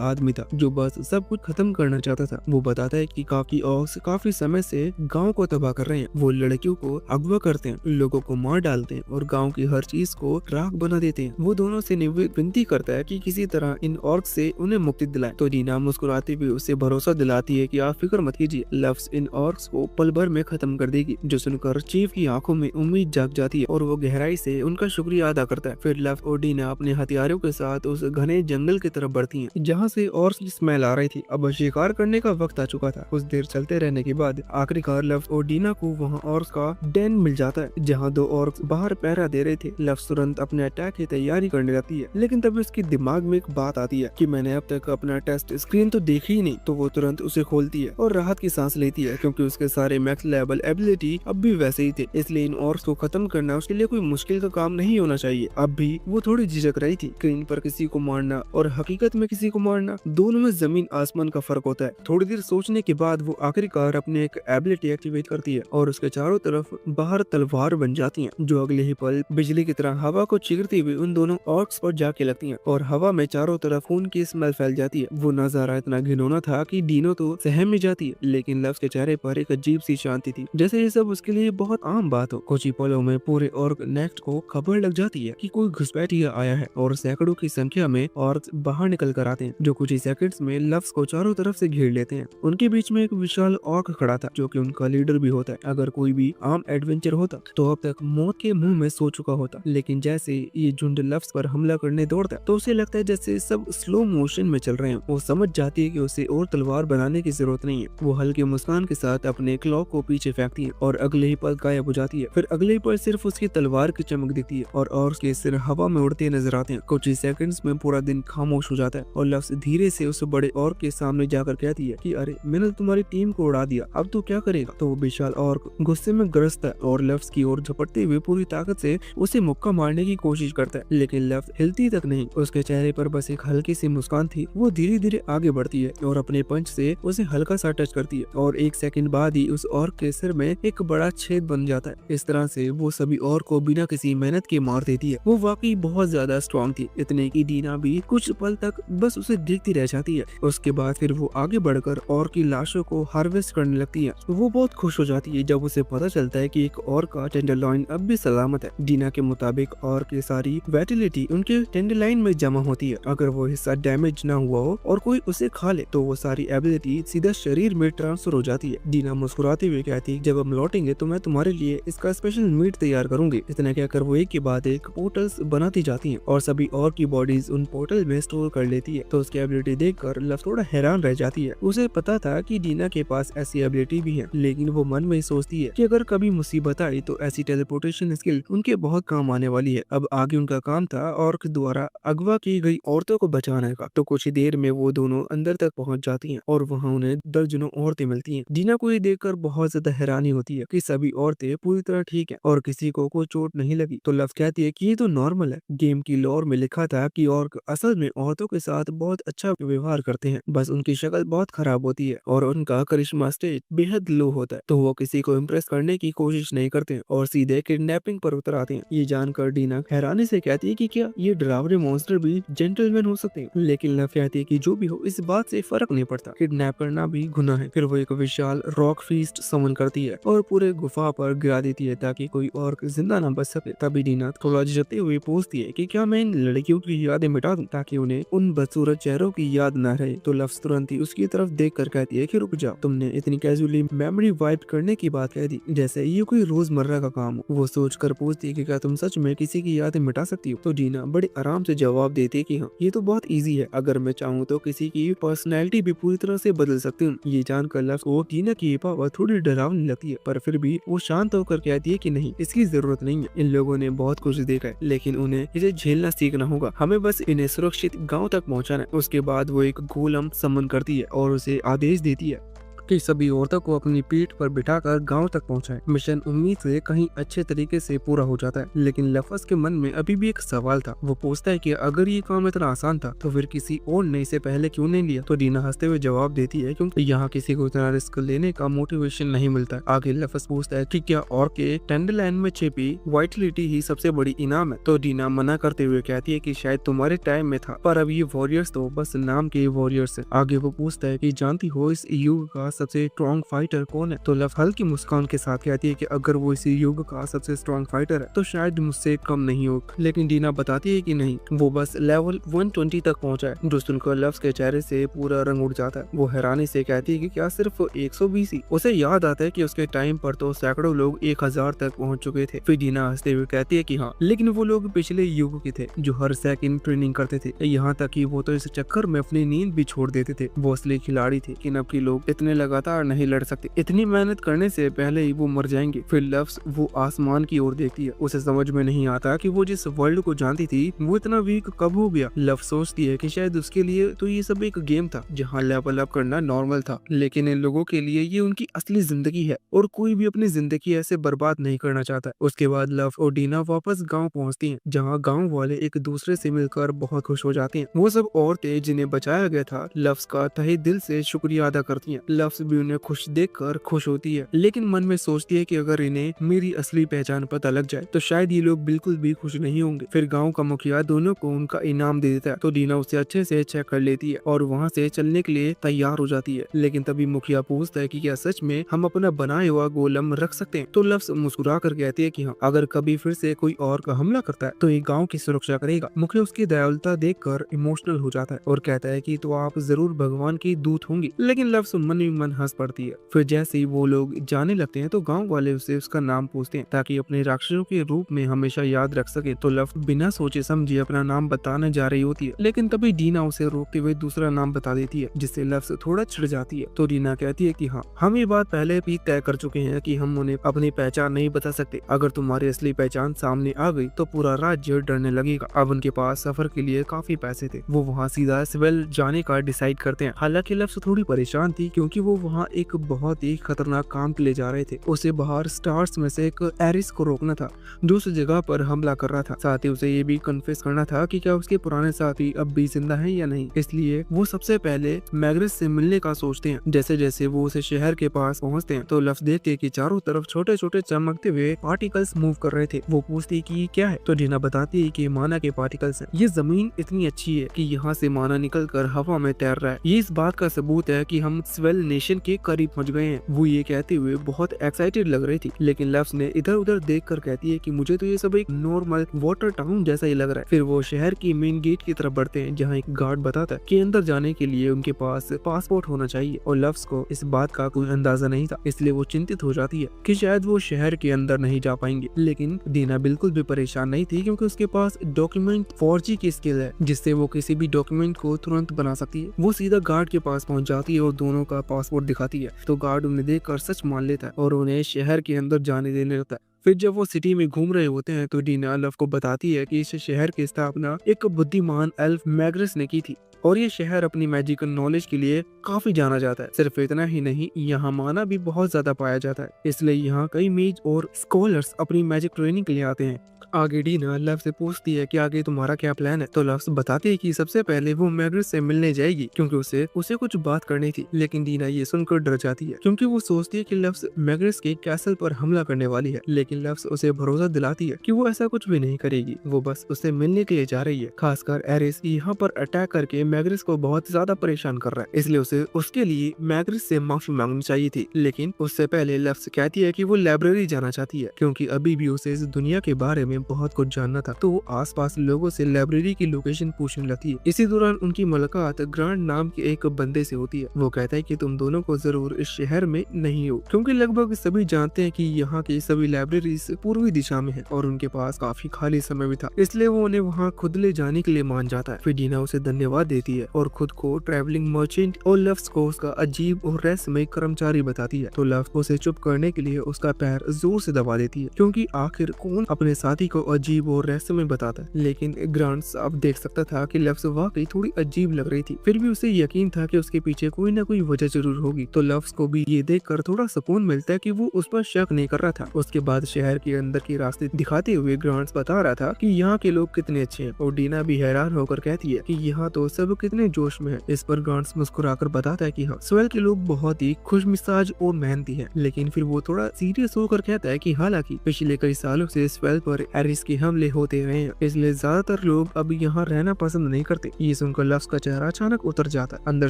आदमी था जो बस सब कुछ खत्म करना चाहता था। वो बताता है कि काफी ऑक्स काफी समय से गांव को तबाह कर रहे हैं। वो लड़कियों को अगवा करते हैं, लोगों को मार डालते हैं और गांव की हर चीज को राख बना देते हैं। वो दोनों से विनती करता है कि किसी तरह इन ऑर्क से उन्हें मुक्ति दिलाए। तो डीना मुस्कुराती हुई उसे भरोसा दिलाती है कि आप फिक्र मत कीजिए, लफ्ज इन ऑर्क्स को पल भर में खत्म कर देगी। जो सुनकर चीफ की आंखों में उम्मीद जाग जाती है और वो गहराई से उनका शुक्रिया अदा करता है। फिर लफ्ज और डीना अपने हथियारों के साथ उस घने जंगल की तरफ बढ़ती हैं, जहाँ से ऑर्क्स की स्मेल आ रही थी। अब शिकार करने का वक्त आ चुका था। कुछ देर चलते रहने के बाद आखिरकार लफ्ज और डीना को वहाँ ऑर्क्स का डेन मिल जाता है, जहाँ दो ऑर्क्स बाहर पहरा दे रहे थे। लफ्ज तुरंत अपने अटैक की तैयारी करने लगती है, लेकिन तभी उसके दिमाग में एक बात आती है कि मैंने अब तक अपना टेस्ट स्क्रीन तो देखी ही नहीं। तो वो तुरंत उसे खोलती है और राहत की सांस लेती है, क्योंकि उसके सारे मैक्स लेवल एबिलिटी अब भी वैसे ही थे। इसलिए इन ऑर्क्स को खत्म करना उसके लिए कोई मुश्किल का काम नहीं होना चाहिए। अब भी वो थोड़ी झिझक रही थी। स्क्रीन पर किसी को मारना और हकीकत में किसी को मारना, दोनों में जमीन आसमान का फर्क होता है। थोड़ी देर सोचने के बाद वो आखिरकार अपने एक एबिलिटी एक्टिवेट करती है और उसके चारों तरफ बाहर तलवार बन जाती हैं, जो अगले ही पल बिजली की तरह हवा को चीरती हुई उन दोनों ऑर्क्स पर जाके लगती हैं और हवा में चारों तरफ खून की स्मेल फैल जाती है। वो नजारा इतना घिनौना था कि डीनो तो सहम में जाती है, लेकिन लफ्ज के चेहरे पर एक अजीब सी शांति थी, जैसे ये सब उसके लिए बहुत आम बात हो। कुछ ही पलों में पूरे ऑर्क नेक्स्ट को खबर लग जाती है कि कोई घुसपैठिया आया है और सैकड़ों की संख्या में ऑर्क्स बाहर निकल कर आते हैं, जो कुछ ही सेकंड्स में लफ्ज को चारों तरफ से घेर लेते हैं। उनके बीच में एक विशाल ऑर्क खड़ा था, जो कि उनका लीडर भी होता है। अगर कोई भी आम एडवेंचर होता तो अब तक मौत के मुंह में सो चुका होता, लेकिन जैसे ये झुंड लफ्ज पर हमला करने दौड़ता है तो उसे लगता है जैसे सब स्लो मोशन में चल रहे हैं। वो समझ जाती है कि उसे और तलवार बनाने की जरूरत नहीं है। वो हल्की मुस्कान के साथ अपने क्लॉक को पीछे फेंकती है और अगले ही पल गायब हो जाती है। फिर अगले ही पल सिर्फ उसकी तलवार की चमक दिखती है और उसके सिर हवा में उड़ते नजर आते हैं। कुछ ही सेकंड्स में पूरा दिन खामोश हो जाता है और लफ्ज धीरे से उस बड़े ऑर्क के सामने जाकर कहती है कि अरे मैंने तुम्हारी टीम को उड़ा दिया, अब तू क्या करेगा। तो वो विशाल ऑर्क गुस्से में ग्रस्त है और लफ्ज की ओर झपटते हुए पूरी ताकत से उसे मुक्का मारने की कोशिश करता है, लेकिन लफ्ज हिलती तक नहीं। उसके चेहरे पर बस एक हल्की सी मुस्कान थी। वो धीरे धीरे आगे बढ़ती है और अपने पंच से उसे हल्का सा टच करती है और एक सेकंड बाद ही उस ऑर्क के सिर में एक बड़ा छेद बन जाता है। इस तरह से वो सभी ऑर्क को बिना किसी मेहनत के मार देती है। वो वाकई बहुत ज्यादा स्ट्रॉन्ग थी, इतने की डीना भी कुछ पल तक बस उसे देखती रह जाती है। उसके बाद फिर वो आगे बढ़कर ऑर्क की लाशों को हार्वेस्ट करने लगती है। वो बहुत खुश हो जाती है जब उसे पता चलता है कि एक ऑर्क का टेंडरलॉइन अब भी सलामत है। डीना के मुताबिक ऑर्क की सारी वाइटलिटी उनके टेंडरलाइन में जमा होती है। अगर वो हिस्सा डैमेज ना हुआ हो और कोई उसे खा ले तो वो सारी एबिलिटी सीधा शरीर में ट्रांसफर हो जाती है। डीना मुस्कुराते हुए कहती है जब हम लौटेंगे तो मैं तुम्हारे लिए इसका स्पेशल मीट तैयार करूंगी। इतना कहकर वो एक के बाद एक पोर्टल्स बनाती जाती हैं और सभी ऑर्क की बॉडीज उन पोर्टल में स्टोर कर लेती है। तो उसकी एबिलिटी देखकर लव थोड़ा हैरान रह जाती है। उसे पता था कि डीना के पास ऐसी एबिलिटी भी है, लेकिन वो मन में सोचती है कि अगर कभी मुसीबत आई तो ऐसी टेलीपोर्टेशन स्किल उनके बहुत काम आने वाली है। अब आगे उनका काम था ऑर्क द्वारा अगवा की गई औरतों को बचाने का। तो कुछ ही देर में वो दोनों अंदर तक पहुंच जाती हैं और वहां उन्हें दर्जनों औरतें मिलती हैं। डीना को ये देखकर बहुत ज्यादा हैरानी होती है कि सभी औरतें पूरी तरह ठीक हैं और किसी को कोई चोट नहीं लगी। तो लव कहती है कि ये तो नॉर्मल है, गेम की लॉर में लिखा था कि ऑर्क असल में औरतों के साथ बहुत अच्छा व्यवहार करते हैं, बस उनकी शक्ल बहुत खराब होती है और उनका करिश्मा स्टेज बेहद लो होता है। तो वो किसी को इम्प्रेस करने की कोशिश नहीं करते और सीधे किडनैपिंग पर उतर आते हैं। ये जानकर डीना हैरानी से कहती है कि क्या ये डरावने मॉन्स्टर भी जेंटलमैन हो सकते हैं, लेकिन लव कहती है कि जो भी हो इस बात से फर्क नहीं पड़ता, किडनैप करना भी गुनाह है। फिर वो एक विशाल रॉक फीस्ट समन करती है और पूरे गुफा पर गिरा देती है ताकि कोई ऑर्क जिंदा न बच सके। तभी डीना थोड़ा झिझकते हुए पूछती है कि क्या मैं इन लड़कियों की यादें मिटा दूं ताकि उन्हें उन बदसूरत चेहरों की याद न रहे। तो लफ्ज तुरंत ही उसकी तरफ देख कर कहती है कि रुक जाओ, तुमने इतनी कैजुअली मेमोरी वाइप करने की बात कह दी जैसे ये कोई रोजमर्रा का काम हो। वो सोच कर पूछती है कि क्या तुम सच में किसी की यादें मिटा सकती हो। तो डीना बड़े आराम से जवाब देती है कि हाँ, ये तो बहुत ईजी है, अगर मैं चाहूँ तो किसी की पर्सनैलिटी भी पूरी तरह से बदल सकती हूँ। ये जानकर लफ्ज को डीना की पावर थोड़ी डरावनी लगती है, पर फिर भी वो शांत होकर कहती है कि नहीं, इसकी जरूरत नहीं है। इन लोगों ने बहुत कुछ देखा है, लेकिन उन्हें इसे झेलना सीखना होगा। हमें बस इन्हें सुरक्षित गांव तक पहुंचाना है। उसके बाद वो एक गोलम समन करती है और उसे आदेश देती है कि सभी औरतों को अपनी पीठ पर बिठाकर गांव तक पहुंचाए। मिशन उम्मीद से कहीं अच्छे तरीके से पूरा हो जाता है, लेकिन लफज के मन में अभी भी एक सवाल था। वो पूछता है कि अगर ये काम इतना आसान था तो फिर किसी और ने इसे पहले क्यों नहीं लिया। तो डीना हंसते हुए जवाब देती है क्योंकि यहाँ किसी को इतना रिस्क लेने का मोटिवेशन नहीं मिलता। आगे लफज पूछता है कि क्या और के टेंडरलैंड में छिपी वाइटलिटी ही सबसे बड़ी इनाम है। तो डीना मना करते हुए कहती है कि शायद तुम्हारे टाइम में था, पर अब ये वॉरियर्स तो बस नाम के वॉरियर्स है। आगे वो पूछता है कि जानती हो इस युग का सबसे स्ट्रॉन्ग फाइटर कौन है। तो लफ हल्की मुस्कान के साथ कहती है कि अगर वो इस युग का सबसे स्ट्रॉन्ग फाइटर है तो शायद मुझसे कम नहीं हो। लेकिन डीना बताती है कि नहीं, वो बस लेवल 120 तक पहुंचा है। जो सुनकर लफ्स के चेहरे से पूरा रंग उड़ जाता है। वो हैरानी से कहती है कि क्या सिर्फ 120 ही। उसे याद आता है कि उसके टाइम पर तो सैकड़ों लोग 1000 तक पहुंच चुके थे। फिर डीना हंसते हुए कहती है कि हाँ, लेकिन वो लोग पिछले युग के थे जो हर सेकंड ट्रेनिंग करते थे। यहाँ तक कि वो तो इस चक्कर में अपनी नींद भी छोड़ देते थे। वो असली खिलाड़ी थे, लेकिन अब के लोग इतने लगातार नहीं लड़ सकते। इतनी मेहनत करने से पहले ही वो मर जाएंगे। फिर लफ्स वो आसमान की ओर देखती है। उसे समझ में नहीं आता कि वो जिस वर्ल्ड को जानती थी वो इतना वीक कब हो गया। लफ्स सोचती है कि शायद उसके लिए तो ये सब एक गेम था जहाँ लेवल अप करना नॉर्मल था, लेकिन इन लोगों के लिए ये उनकी असली जिंदगी है और कोई भी अपनी जिंदगी ऐसे बर्बाद नहीं करना चाहता। उसके बाद लव और डीना वापस गांव पहुंचती हैं, जहां गांव वाले एक दूसरे से मिलकर बहुत खुश हो जाते हैं। वो सब औरतें जिन्हें बचाया गया था लव्स का तहे दिल से शुक्रिया अदा करती हैं। लव्स भी उन्हें खुश देखकर खुश होती है, लेकिन मन में सोचती है कि अगर इन्हें मेरी असली पहचान पता लग जाए तो शायद ये लोग बिल्कुल भी खुश नहीं होंगे। फिर गाँव का मुखिया दोनों को उनका इनाम दे देता है, तो डीना उसे अच्छे से चेक कर लेती है और वहाँ से चलने के लिए तैयार हो जाती है। लेकिन तभी मुखिया पूछता है कि क्या सच में हम अपना बनाया हुआ गोलम रख सकते हैं। तो लफ्स मुस्कुरा कर कहती है कि हाँ, अगर कभी फिर से कोई और का हमला करता है तो ये गांव की सुरक्षा करेगा। मुखिया उसकी दयालुता देखकर इमोशनल हो जाता है और कहता है कि तो आप जरूर भगवान की दूत होंगी। लेकिन लफ्स मन ही मन हंस पड़ती है। फिर जैसे ही वो लोग जाने लगते हैं तो गाँव वाले उसे उसका नाम पूछते हैं ताकि अपने राक्षसों के रूप में हमेशा याद रख सके। तो लफ्स बिना सोचे समझे अपना नाम बताने जा रही होती है, लेकिन तभी डीना उसे रोकते हुए दूसरा नाम बता देती है, जिससे लफ्स थोड़ा चिढ़ जाती है। तो डीना कहती है कि हाँ, हम ये बात पहले भी तय कर चुके हैं कि हम उन्हें अपनी पहचान नहीं बता सकते। अगर तुम्हारी असली पहचान सामने आ गई तो पूरा राज्य डरने लगेगा। अब उनके पास सफर के लिए काफी पैसे थे। वो वहाँ सीधा स्वेल जाने का डिसाइड करते हैं। हालांकि लफ्स थोड़ी परेशान थी क्योंकि वो वहाँ एक बहुत ही खतरनाक काम के लिए जा रहे थे। उसे बाहर स्टार्स में से एक एरिस को रोकना था जो उस जगह पर हमला कर रहा था। साथ ही उसे ये भी कन्फेस करना था कि क्या उसके पुराने साथी अब भी जिंदा हैं या नहीं। इसलिए वो सबसे पहले मैग्रेस से मिलने का सोचते हैं। जैसे जैसे वो उसे शहर के पास पहुंचते हैं तो लफ्स देखते कि चारों तरफ छोटे छोटे चमकते हुए पार्टिकल्स मूव कर रहे थे। वो पूछती कि ये क्या है, तो डीना बताती है कि माना के पार्टिकल्स हैं। ये जमीन इतनी अच्छी है कि यहाँ से माना निकल कर हवा में तैर रहा है। ये इस बात का सबूत है कि हम स्वेल नेशन के करीब पहुँच गए हैं। वो ये कहते हुए बहुत एक्साइटेड लग रही थी, लेकिन लफ्स ने इधर उधर देख कर कहती है कि मुझे तो ये सब एक नॉर्मल वाटर टाउन जैसा ही लग रहा है। फिर वो शहर की मेन गेट की तरफ बढ़ते हैं, जहाँ एक गार्ड बताता है कि अंदर जाने के लिए उनके पास पासपोर्ट होना चाहिए और लफ्स को इस बात का कोई अंदाजा नहीं था, इसलिए वो चिंतित हो जाती है कि शायद वो शहर के अंदर नहीं जा पाएंगे। लेकिन डीना बिल्कुल भी परेशान नहीं थी क्योंकि उसके पास डॉक्यूमेंट फॉर्जी की स्किल है, जिससे वो किसी भी डॉक्यूमेंट को तुरंत बना सकती है। वो सीधा गार्ड के पास पहुंच जाती है और दोनों का पासपोर्ट दिखाती है, तो गार्ड उन्हें देखकर सच मान लेता है और उन्हें शहर के अंदर जाने देने लगता है। फिर जब वो सिटी में घूम रहे होते हैं तो डीना लव को बताती है कि इस शहर की स्थापना एक बुद्धिमान एल्फ मैग्रेस ने की थी और ये शहर अपनी मैजिकल नॉलेज के लिए काफी जाना जाता है। सिर्फ इतना ही नहीं, यहाँ माना भी बहुत ज्यादा पाया जाता है, इसलिए यहाँ कई मेज और स्कॉलर्स अपनी मैजिक ट्रेनिंग के लिए आते हैं। आगे डीना लव से पूछती है कि आगे तुम्हारा क्या प्लान है, तो लव बताती है कि सबसे पहले वो मैग्रेस से मिलने जाएगी क्योंकि उसे कुछ बात करनी थी। लेकिन डीना ये सुनकर डर जाती है क्योंकि वो सोचती है कि लव्स मैग्रेस के कैसल पर हमला करने वाली है। लेकिन लव्स उसे भरोसा दिलाती है कि वो ऐसा कुछ भी नहीं करेगी, वो बस उससे मिलने के लिए जा रही है। खासकर एरिस यहाँ पर अटैक करके मैग्रेस को बहुत ज्यादा परेशान कर रहा है, इसलिए उसे उसके लिए मैग्रेस से माफी मांगनी चाहिए थी। लेकिन उससे पहले लव्स कहती है कि वो लाइब्रेरी जाना चाहती है क्योंकि अभी भी उसे इस दुनिया के बारे में बहुत कुछ जानना था। तो वो आसपास लोगों से लाइब्रेरी की लोकेशन पूछने लगती है। इसी दौरान उनकी मुलाकात ग्रांड नाम के एक बंदे से होती है। वो कहता है कि तुम दोनों को जरूर इस शहर में नहीं हो क्योंकि लगभग सभी जानते हैं कि यहाँ की सभी लाइब्रेरीज पूर्वी दिशा में है और उनके पास काफी खाली समय भी था, इसलिए वो उन्हें वहाँ खुद ले जाने के लिए मान जाता है। फिर डीना उसे धन्यवाद देती देती है और खुद को ट्रैवलिंग मर्चेंट और लफ्स को उसका अजीब और रहस्यमय कर्मचारी बताती है। तो लफ्स उसे चुप करने के लिए उसका पैर जोर से दबा देती है, क्योंकि आखिर कौन अपने साथी को अजीब और रहस्यमय बताता है। लेकिन ग्रांट अब देख सकता था कि लफ्स वाकई थोड़ी अजीब लग रही थी, फिर भी उसे यकीन था कि उसके पीछे कोई ना कोई वजह जरूर होगी। तो लफ्स को भी ये देखकर थोड़ा सुकून मिलता है कि वो उस पर शक नहीं कर रहा था। उसके बाद शहर के अंदर के रास्ते दिखाते हुए ग्रांट्स बता रहा था कि यहाँ के लोग कितने अच्छे हैं, और डीना भी हैरान होकर कहती है कि यहाँ तो सब कितने जोश में है। इस पर ग्रांट्स मुस्कुराकर बताता है कि हाँ, स्वेल के लोग बहुत ही खुश मिजाज और मेहनती हैं। लेकिन फिर वो थोड़ा सीरियस होकर कहता है कि हालांकि पिछले कई सालों से स्वेल पर एरिस के हमले होते रहे हैं, इसलिए ज्यादातर लोग अब यहाँ रहना पसंद नहीं करते। ये सुनकर लफ्स का चेहरा अचानक उतर जाता है। अंदर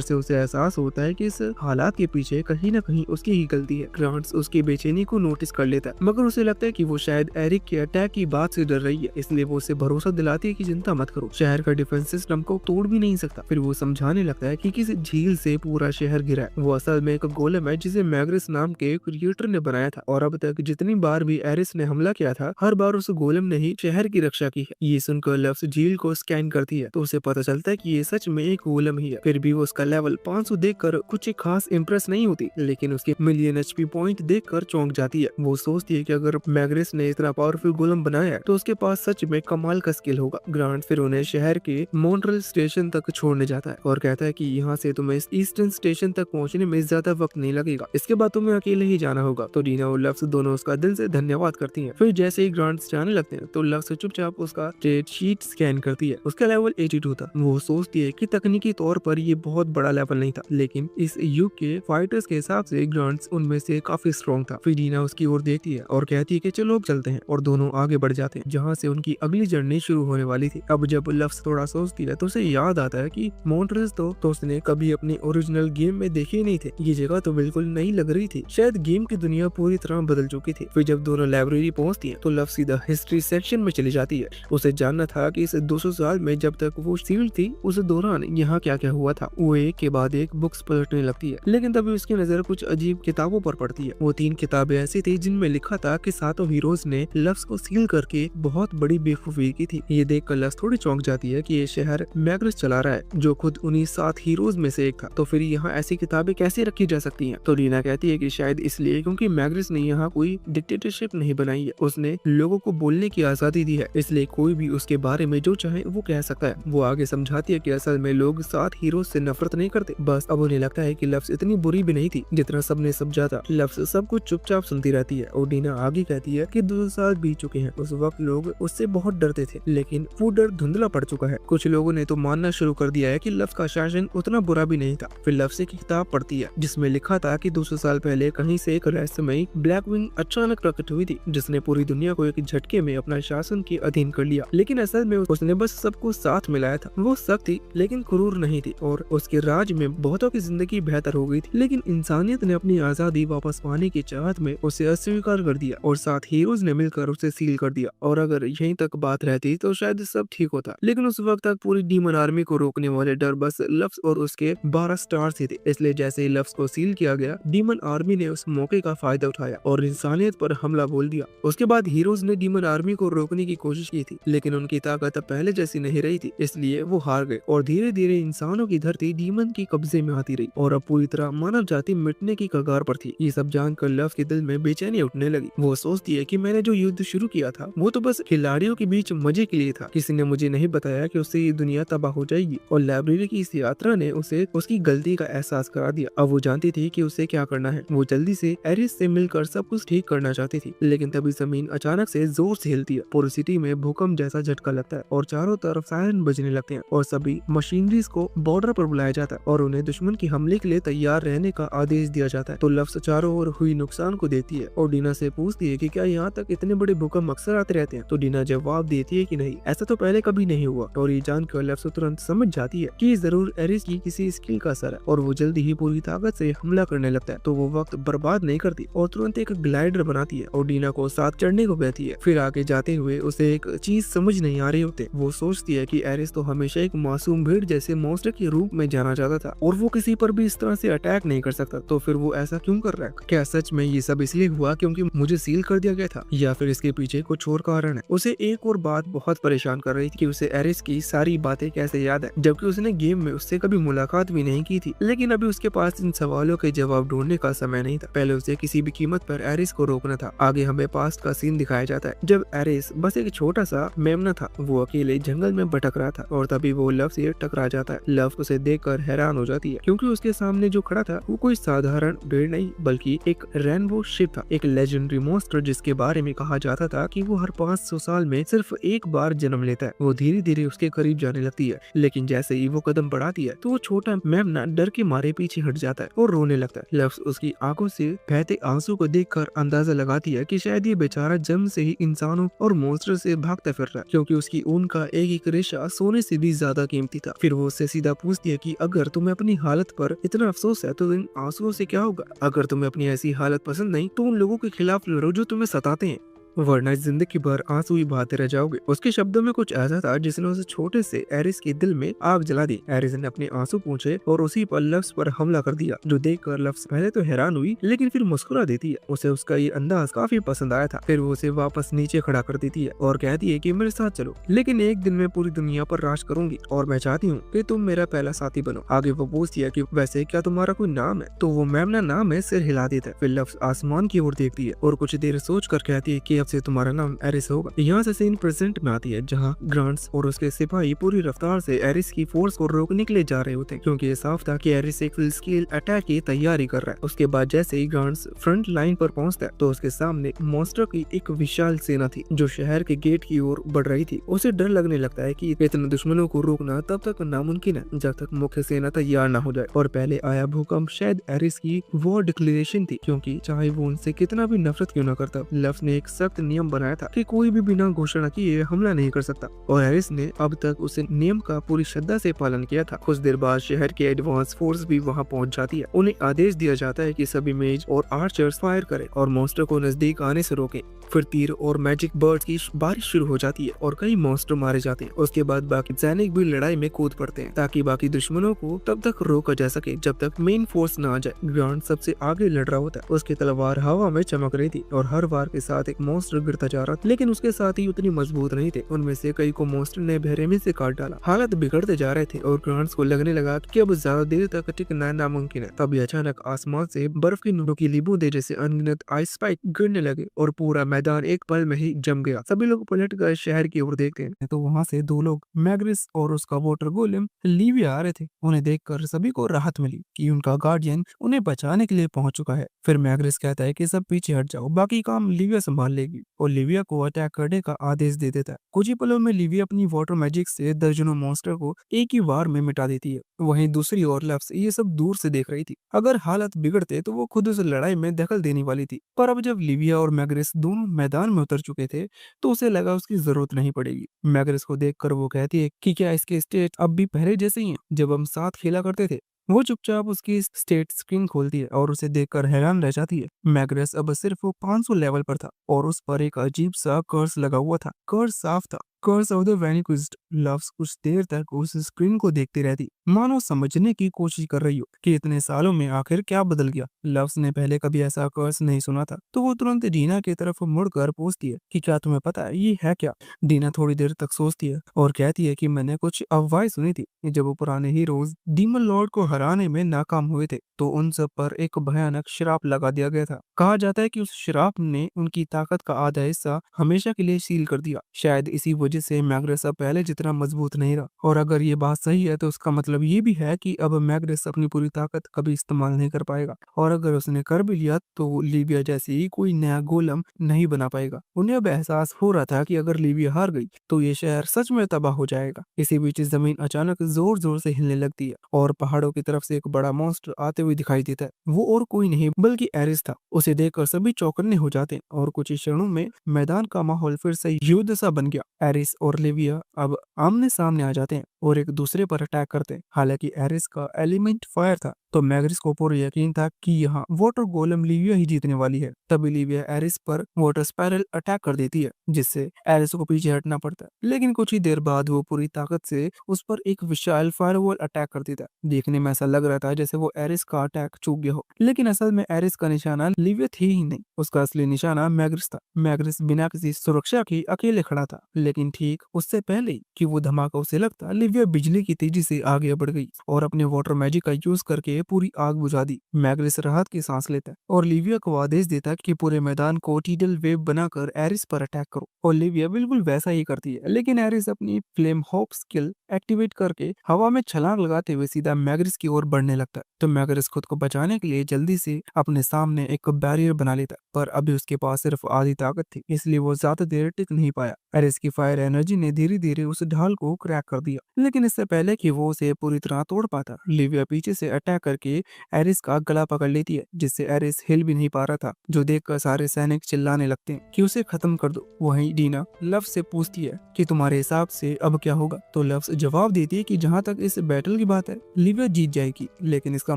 से उसे एहसास होता है कि इस हालात के पीछे कहीं न कहीं उसकी ही गलती है। ग्रांट्स उसकी बेचैनी को नोटिस कर लेता है, मगर उसे लगता है कि वो शायद एरिक के अटैक की बात से डर रही है, इसलिए वो उसे भरोसा दिलाती है कि चिंता मत करो, शहर का डिफेंस सिस्टम को तोड़ भी नहीं सकता। फिर वो समझाने लगता है कि किसी झील से पूरा शहर गिरा है। वो असल में एक गोलेम है जिसे मैग्रिस नाम के क्रिएटर ने बनाया था, और अब तक जितनी बार भी एरिस ने हमला किया था, हर बार उस गोलेम ने ही शहर की रक्षा की है। ये सुनकर लफ्स झील को स्कैन करती है तो उसे पता चलता है कि ये सच में एक गोलेम ही है। फिर भी वो उसका लेवल 500 देखकर कुछ खास इंप्रेस नहीं होती, लेकिन उसके मिलियन एचपी पॉइंट देखकर चौंक जाती है। वो सोचती है कि अगर मैग्रिस ने इतना पावरफुल गोलेम बनाया है तो उसके पास सच में कमाल का स्किल होगा। ग्रांट फिर उन्हें शहर के मॉन्ट्रियल स्टेशन तक छोड़ने जाता है और कहता है कि यहाँ से तुम्हें ईस्टर्न स्टेशन तक पहुँचने में ज्यादा वक्त नहीं लगेगा, इसके बाद तुम्हें अकेले ही जाना होगा। तो डीना और लफ्स दोनों उसका दिल से धन्यवाद करती हैं। फिर जैसे ही ग्रांट जाने लगते हैं तो लफ्स चुपचाप उसका डेट शीट स्कैन करती है। उसका लेवल 82 था। वो सोचती है कि तकनीकी तौर पर ये बहुत बड़ा लेवल नहीं था, लेकिन इस युग के फाइटर्स के हिसाब से ग्रांट्स उनमें से काफी स्ट्रॉन्ग था। फिर डीना उसकी ओर देखती है और कहती है कि चलो अब चलते हैं, और दोनों आगे बढ़ जाते हैं जहाँ से उनकी अगली जर्नी शुरू होने वाली थी। अब जब लफ्स थोड़ा सोचती है तो उसे याद आता है कि मॉन्ट्रियल तो उसने कभी अपनी ओरिजिनल गेम में देखे नहीं थे। ये जगह तो बिल्कुल नई लग रही थी, शायद गेम की दुनिया पूरी तरह बदल चुकी थी। फिर जब दोनों लाइब्रेरी पहुंचती हैं तो लफ्स सीधा हिस्ट्री सेक्शन में चली जाती है। उसे जानना था कि इस 200 साल में जब तक वो सील्ड थी उस दौरान यहाँ क्या क्या हुआ था। वो एक के बाद एक बुक्स पलटने लगती है, लेकिन तभी उसकी नजर कुछ अजीब किताबों पर पड़ती है। वो 3 किताबें ऐसी थी जिनमें लिखा था कि सातों हीरोज ने लफ्स को सील करके बहुत बड़ी बेवकूफी की थी। ये देखकर लफ्स थोड़ी चौंक जाती है कि ये शहर मैग्रिस चला रहा है, जो खुद उन्हीं 7 हीरोज में से एक था। तो फिर यहाँ ऐसी किताबें कैसे रखी जा सकती हैं? तो रीना कहती है कि शायद इसलिए क्योंकि मैग्रिस ने यहाँ कोई डिक्टेटरशिप नहीं बनाई है, उसने लोगों को बोलने की आजादी दी है, इसलिए कोई भी उसके बारे में जो चाहे वो कह सकता है। वो आगे समझाती है कि असल में लोग 7 हीरोज से नफरत नहीं करते, बस अब उन्हें लगता है कि लफ्स इतनी बुरी भी नहीं थी जितना सबने समझा था। लफ्स सब कुछ चुपचाप सुनती रहती है और डीना आगे कहती है कि 2 साल बीत चुके हैं, उस वक्त लोग उससे बहुत डरते थे, लेकिन वो डर धुंधला पड़ चुका है। कुछ लोगों ने तो मानना शुरू कर दिया है कि लफ्स का शासन उतना बुरा भी नहीं था। फिर लफ्स एक किताब पढ़ती है जिसमें लिखा था कि 200 साल पहले कहीं से एक रहस्यमयी ब्लैक विंग अचानक प्रकट हुई थी, जिसने पूरी दुनिया को एक झटके में अपना शासन के अधीन कर लिया। लेकिन असल में उसने बस सबको साथ मिलाया था। वो सख्त थी लेकिन क्रूर नहीं थी, और उसके राज में बहुतों की जिंदगी बेहतर हो गई थी। लेकिन इंसानियत ने अपनी आजादी वापस पाने की चाहत में उसे अस्वीकार कर दिया, और 7 हीरोज ने मिलकर उसे सील कर दिया। और अगर यहीं तक बात रहती तो शायद सब ठीक होता, लेकिन उस वक्त तक पूरी डीमन आर्मी को रोकने वाले डर बस लफ्स और उसके 12 स्टार्स ही थे। इसलिए जैसे ही लफ्स को सील किया गया, डीमन आर्मी ने उस मौके का फायदा उठाया और इंसानियत पर हमला बोल दिया। उसके बाद हीरोज ने डीमन आर्मी को रोकने की कोशिश की थी, लेकिन उनकी ताकत पहले जैसी नहीं रही थी, इसलिए वो हार गए और धीरे धीरे इंसानों की धरती डीमन के कब्जे में आती रही और अब पूरी तरह मानव जाति मिटने की कगार पर थी। ये सब जानकर लफ्स के दिल में बेचैनी उठने लगी। वो सोचती है कि मैंने जो युद्ध शुरू किया था वो तो बस खिलाड़ियों के बीच मजे के लिए था। किसी ने मुझे नहीं बताया कि उससे ये दुनिया तबाह हो जाएगी, और लाइब्रेरी की इस यात्रा ने उसे उसकी गलती का एहसास करा दिया। अब वो जानती थी कि उसे क्या करना है। वो जल्दी से एरिस से मिलकर सब कुछ ठीक करना चाहती थी, लेकिन तभी जमीन अचानक से जोर से हिलती है। पूरी सिटी में भूकंप जैसा झटका लगता है और चारों तरफ सायरन बजने लगते हैं और सभी मशीनरीज को बॉर्डर पर बुलाया जाता है और उन्हें दुश्मन की हमले के लिए तैयार रहने का आदेश दिया जाता है। तो लफ्स चारों ओर हुई नुकसान को देखती है और डीना से पूछती है कि क्या यहाँ तक इतने बड़े भूकंप अक्सर आते रहते हैं। तो डीना जवाब देती है कि नहीं, ऐसा तो पहले कभी नहीं हुआ। और ये जानकर लफ्स तुरंत समझ जाती है कि जरूर एरिस की किसी स्किल का असर है, और वो जल्दी ही पूरी ताकत से हमला करने लगता है। तो वो वक्त बर्बाद नहीं करती और तुरंत एक ग्लाइडर बनाती है और डीना को साथ चढ़ने को कहती है। फिर आगे जाते हुए उसे एक चीज समझ नहीं आ रही होती। वो सोचती है कि एरिस तो हमेशा एक मासूम भीड़ जैसे मॉन्स्टर के रूप में जाना जाता था और वो किसी पर भी इस तरह से अटैक नहीं कर सकता, तो फिर वो ऐसा क्यों कर रहा है? क्या सच में ये सब इसलिए हुआ क्योंकि मुझे सील कर दिया गया था, या फिर इसके पीछे कुछ और कारण है? उसे एक और बात बहुत परेशान कर रही थी कि उसे एरिस की सारी बातें कैसे याद है। जबकि उसने गेम में उससे कभी मुलाकात भी नहीं की थी। लेकिन अभी उसके पास इन सवालों के जवाब ढूंढने का समय नहीं था। पहले उसे किसी भी कीमत पर एरिस को रोकना था। आगे हमें पास्ट का सीन दिखाया जाता है जब एरिस बस एक छोटा सा मेमना था। वो अकेले जंगल में भटक रहा था और तभी वो लव से टकरा जाता है। लव उसे देखकर हैरान हो जाती है क्योंकि उसके सामने जो खड़ा था वो कोई साधारण भेड़ नहीं बल्कि एक रेनबो शिप था, एक लेजेंडरी मॉन्स्टर जिसके बारे में कहा जाता था कि वो हर 500 साल में सिर्फ एक बार जन्म लेता है। वो धीरे धीरे उसके करीब जाने लगती है, लेकिन जैसे ही वो कदम बढ़ाती है तो वो छोटा मेमना डर के मारे पीछे हट जाता है और रोने लगता है। लव्स उसकी आंखों से बहते आंसू को देखकर अंदाजा लगाती है कि शायद ये बेचारा जन्म से ही इंसानों और मॉन्स्टर से भागता फिर रहा है, क्योंकि उसकी ऊन का एक एक रेशा सोने से भी ज्यादा कीमती था। फिर वो उससे सीधा पूछती है कि अगर तुम्हें अपनी हालत पर इतना अफसोस है तो इन आंसुओं से क्या होगा? अगर तुम्हें अपनी ऐसी हालत पसंद नहीं तो उन लोगों के खिलाफ लड़ो जो तुम्हें सताते हैं, वरना जिंदगी भर आंसू ही बहाते रह जाओगे। उसके शब्दों में कुछ ऐसा था जिसने उसे छोटे से एरिस के दिल में आग जला दी। एरिस ने अपने आंसू पूछे और उसी पर लव्स पर हमला कर दिया, जो देखकर लव्स पहले तो हैरान हुई लेकिन फिर मुस्कुरा देती है। उसे उसका ये अंदाज काफी पसंद आया था। फिर वो उसे वापस नीचे खड़ा कर देती है और कहती है कि मेरे साथ चलो, लेकिन एक दिन मैं पूरी दुनिया पर राज करूंगी और मैं चाहती हूँ कि तुम मेरा पहला साथी बनो। आगे वो पूछती है कि वैसे क्या तुम्हारा कोई नाम है? तो वो मेमना नाम है सिर हिला देता है। फिर लव्स आसमान की ओर देखती है और कुछ देर सोच कर कहती है कि अब से तुम्हारा नाम एरिस होगा। यहाँ से सीन प्रेजेंट में आती है जहाँ ग्रांट्स और उसके सिपाही पूरी रफ्तार से एरिस की फोर्स को रोकने के लिए जा रहे होते हैं, क्योंकि ये साफ था कि एरिस एक फुल स्केल अटैक की तैयारी कर रहा है। उसके बाद जैसे ही ग्रांट्स फ्रंट लाइन पर पहुंचता है तो उसके सामने मॉन्स्टर की एक विशाल सेना थी जो शहर के गेट की ओर बढ़ रही थी। उसे डर लगने लगता है कि इतने दुश्मनों को रोकना तब तक नामुमकिन है जब तक मुख्य सेना तैयार न हो जाए। और पहले आया भूकंप शायद एरिस की वॉर डिक्लेरेशन थी, क्योंकि चाहे वो उनसे कितना भी नफरत क्यों न करता, लव्स ने एक सख्त नियम बनाया था कि कोई भी बिना घोषणा किए हमला नहीं कर सकता, और एरिस ने अब तक उस नियम का पूरी श्रद्धा से पालन किया था। कुछ देर बाद शहर के एडवांस फोर्स भी वहां पहुंच जाती है। उन्हें आदेश दिया जाता है कि सभी मेज और आर्चर्स फायर करें और मॉन्स्टर को नजदीक आने से रोकें। फिर तीर और मैजिक बर्ड्स की बारिश शुरू हो जाती है और कई मॉन्स्टर मारे जाते हैं। उसके बाद बाकी सैनिक भी लड़ाई में कूद पड़ते हैं ताकि बाकी दुश्मनों को तब तक रोका जा सके जब तक मेन फोर्स न आ जाए। ग्रांट सबसे आगे लड़ रहा होता है। उसकी तलवार हवा में चमक रही थी और हर वार के साथ एक मॉन्स्टर गिरता जा रहा था, लेकिन उसके साथ ही उतनी मजबूत नहीं थे। उनमें से कई को मॉन्स्टर ने बेरहमी से काट डाला। हालत बिगड़ते जा रहे थे और ग्रांट्स को लगने लगा कि अब ज्यादा देर तक टिकना नामुमकिन है। तभी अचानक आसमान से बर्फ की नुकीली बूंदें जैसे अनगिनत आइस स्पाइक गिरने लगे और पूरा मैदान एक पल में ही जम गया। सभी लोग पलट कर शहर की ओर देखते हैं तो वहां से दो लोग मैग्रिस और उसका वोटर गोलेम लीविया आ रहे थे। उन्हें देखकर सभी को राहत मिली कि उनका गार्डियन उन्हें बचाने के लिए पहुंच चुका है। फिर मैग्रिस कहता है कि सब पीछे हट जाओ, बाकी काम लिविया संभाल लेगी, और लिविया को अटैक करने का आदेश दे देता है। कुछ ही पलों में लिविया अपनी वाटर मैजिक से दर्जनों मॉन्स्टर को एक ही वार में मिटा देती है। वहीं दूसरी ओर लव्स ये सब दूर से देख रही थी। अगर हालत बिगड़ते तो वो खुद उस लड़ाई में दखल देने वाली थी, पर अब जब लिविया और मैग्रिस दोनों मैदान में उतर चुके थे तो उसे लगा उसकी जरूरत नहीं पड़ेगी। मैग्रिस को देखकर वो कहती है कि क्या इसके स्टेट अब भी पहले जैसे ही हैं जब हम साथ खेला करते थे? वो चुपचाप उसकी स्टेट स्क्रीन खोलती है और उसे देखकर हैरान रह जाती है। मैग्रेस अब सिर्फ वो 500 लेवल पर था और उस पर एक अजीब सा कर्स लगा हुआ था। कर्स साफ था, कर्स ऑफ द वैनिक्विज्ड। लव्स कुछ देर तक उस स्क्रीन को देखती रहती, मानो समझने की कोशिश कर रही हो कि इतने सालों में आखिर क्या बदल गया। लव्स ने पहले कभी ऐसा कर्स नहीं सुना था, तो वो तुरंत डीना की तरफ मुड़कर पूछती है कि क्या तुम्हें पता है ये है क्या? डीना थोड़ी देर तक सोचती है और कहती है कि मैंने कुछ अफवाहें सुनी थी कि जब वो पुराने हीरोज डीमन लॉर्ड को हराने में नाकाम हुए थे तो उन सब पर एक भयानक श्राप लगा दिया गया था। कहा जाता है कि उस श्राप ने उनकी ताकत का आधा हिस्सा हमेशा के लिए सील कर दिया। शायद इसी वजह से मैग्रेस अब पहले जितना मजबूत नहीं रहा, और अगर ये बात सही है तो उसका मतलब ये भी है कि अब मैग्रेस अपनी पूरी ताकत कभी इस्तेमाल नहीं कर पाएगा, और अगर उसने कर भी लिया तो लीविया जैसी ही कोई नया गोलम नहीं बना पाएगा। उन्हें अब एहसास हो रहा था कि अगर लीविया हार गई तो ये शहर सच में तबाह हो जाएगा। इसी बीच जमीन अचानक जोर जोर से हिलने लगती है और पहाड़ों की तरफ से एक बड़ा मॉन्स्टर आते हुए दिखाई देता है। वो और कोई नहीं बल्कि एरिस था। उसे देखकर सभी चौकन्ने हो जाते हैं और कुछ ही क्षणों में मैदान का माहौल फिर से युद्ध सा बन गया। एरिस और लिविया अब आमने सामने आ जाते हैं और एक दूसरे पर अटैक करते हैं। हालांकि एरिस का एलिमेंट फायर था तो मैग्रिस को पूरा यकीन था कि यहाँ वाटर गोलम लिविया ही जीतने वाली है। तभी लिविया एरिस पर वाटर स्पाइरल अटैक कर देती है, जिससे एरिस को पीछे हटना पड़ता है। लेकिन कुछ ही देर बाद वो पूरी ताकत से उस पर एक विशाल फायरवॉल अटैक कर देता है। देखने में ऐसा लग रहा था जैसे वो एरिस का अटैक चूक गया हो, लेकिन असल में एरिस का निशाना लिविया थी ही नहीं, उसका असली निशाना मैग्रिस था। मैग्रिस बिना किसी सुरक्षा के अकेले खड़ा था, लेकिन ठीक उससे पहले कि वो धमाका उसे लगता, लिविया बिजली की तेजी से आगे बढ़ गई और अपने वाटर मैजिक का यूज करके पूरी आग बुझा दी। मैग्रिस राहत की सांस लेता है और लिविया को आदेश देता कि पूरे मैदान को टीडल वेव बनाकर एरिस पर अटैक करो, और लिविया बिल्कुल वैसा ही करती है। लेकिन एरिस अपनी फ्लेम होप स्किल एक्टिवेट करके हवा में छलांग लगाते हुए सीधा मैग्रिस की ओर बढ़ने लगता है। तो मैग्रिस खुद को बचाने के लिए जल्दी से अपने सामने एक बैरियर बना लेता है, पर अभी उसके पास सिर्फ आधी ताकत थी, इसलिए वो ज्यादा देर टिक नहीं पाया। एरिस की फायर एनर्जी ने धीरे धीरे उस ढाल को क्रैक कर दिया, लेकिन इससे पहले कि वो उसे पूरी तरह तोड़ पाता, लिविया पीछे से अटैक करके एरिस का गला पकड़ लेती है, जिससे एरिस हिल भी नहीं पा रहा था, जो देखकर सारे सैनिक चिल्लाने लगते हैं कि उसे खत्म कर दो। वहीं डीना लव्स से पूछती है कि तुम्हारे हिसाब से अब क्या होगा, तो लव्स जवाब देती है कि जहाँ तक इस बैटल की बात है, लिविया जीत जाएगी, लेकिन इसका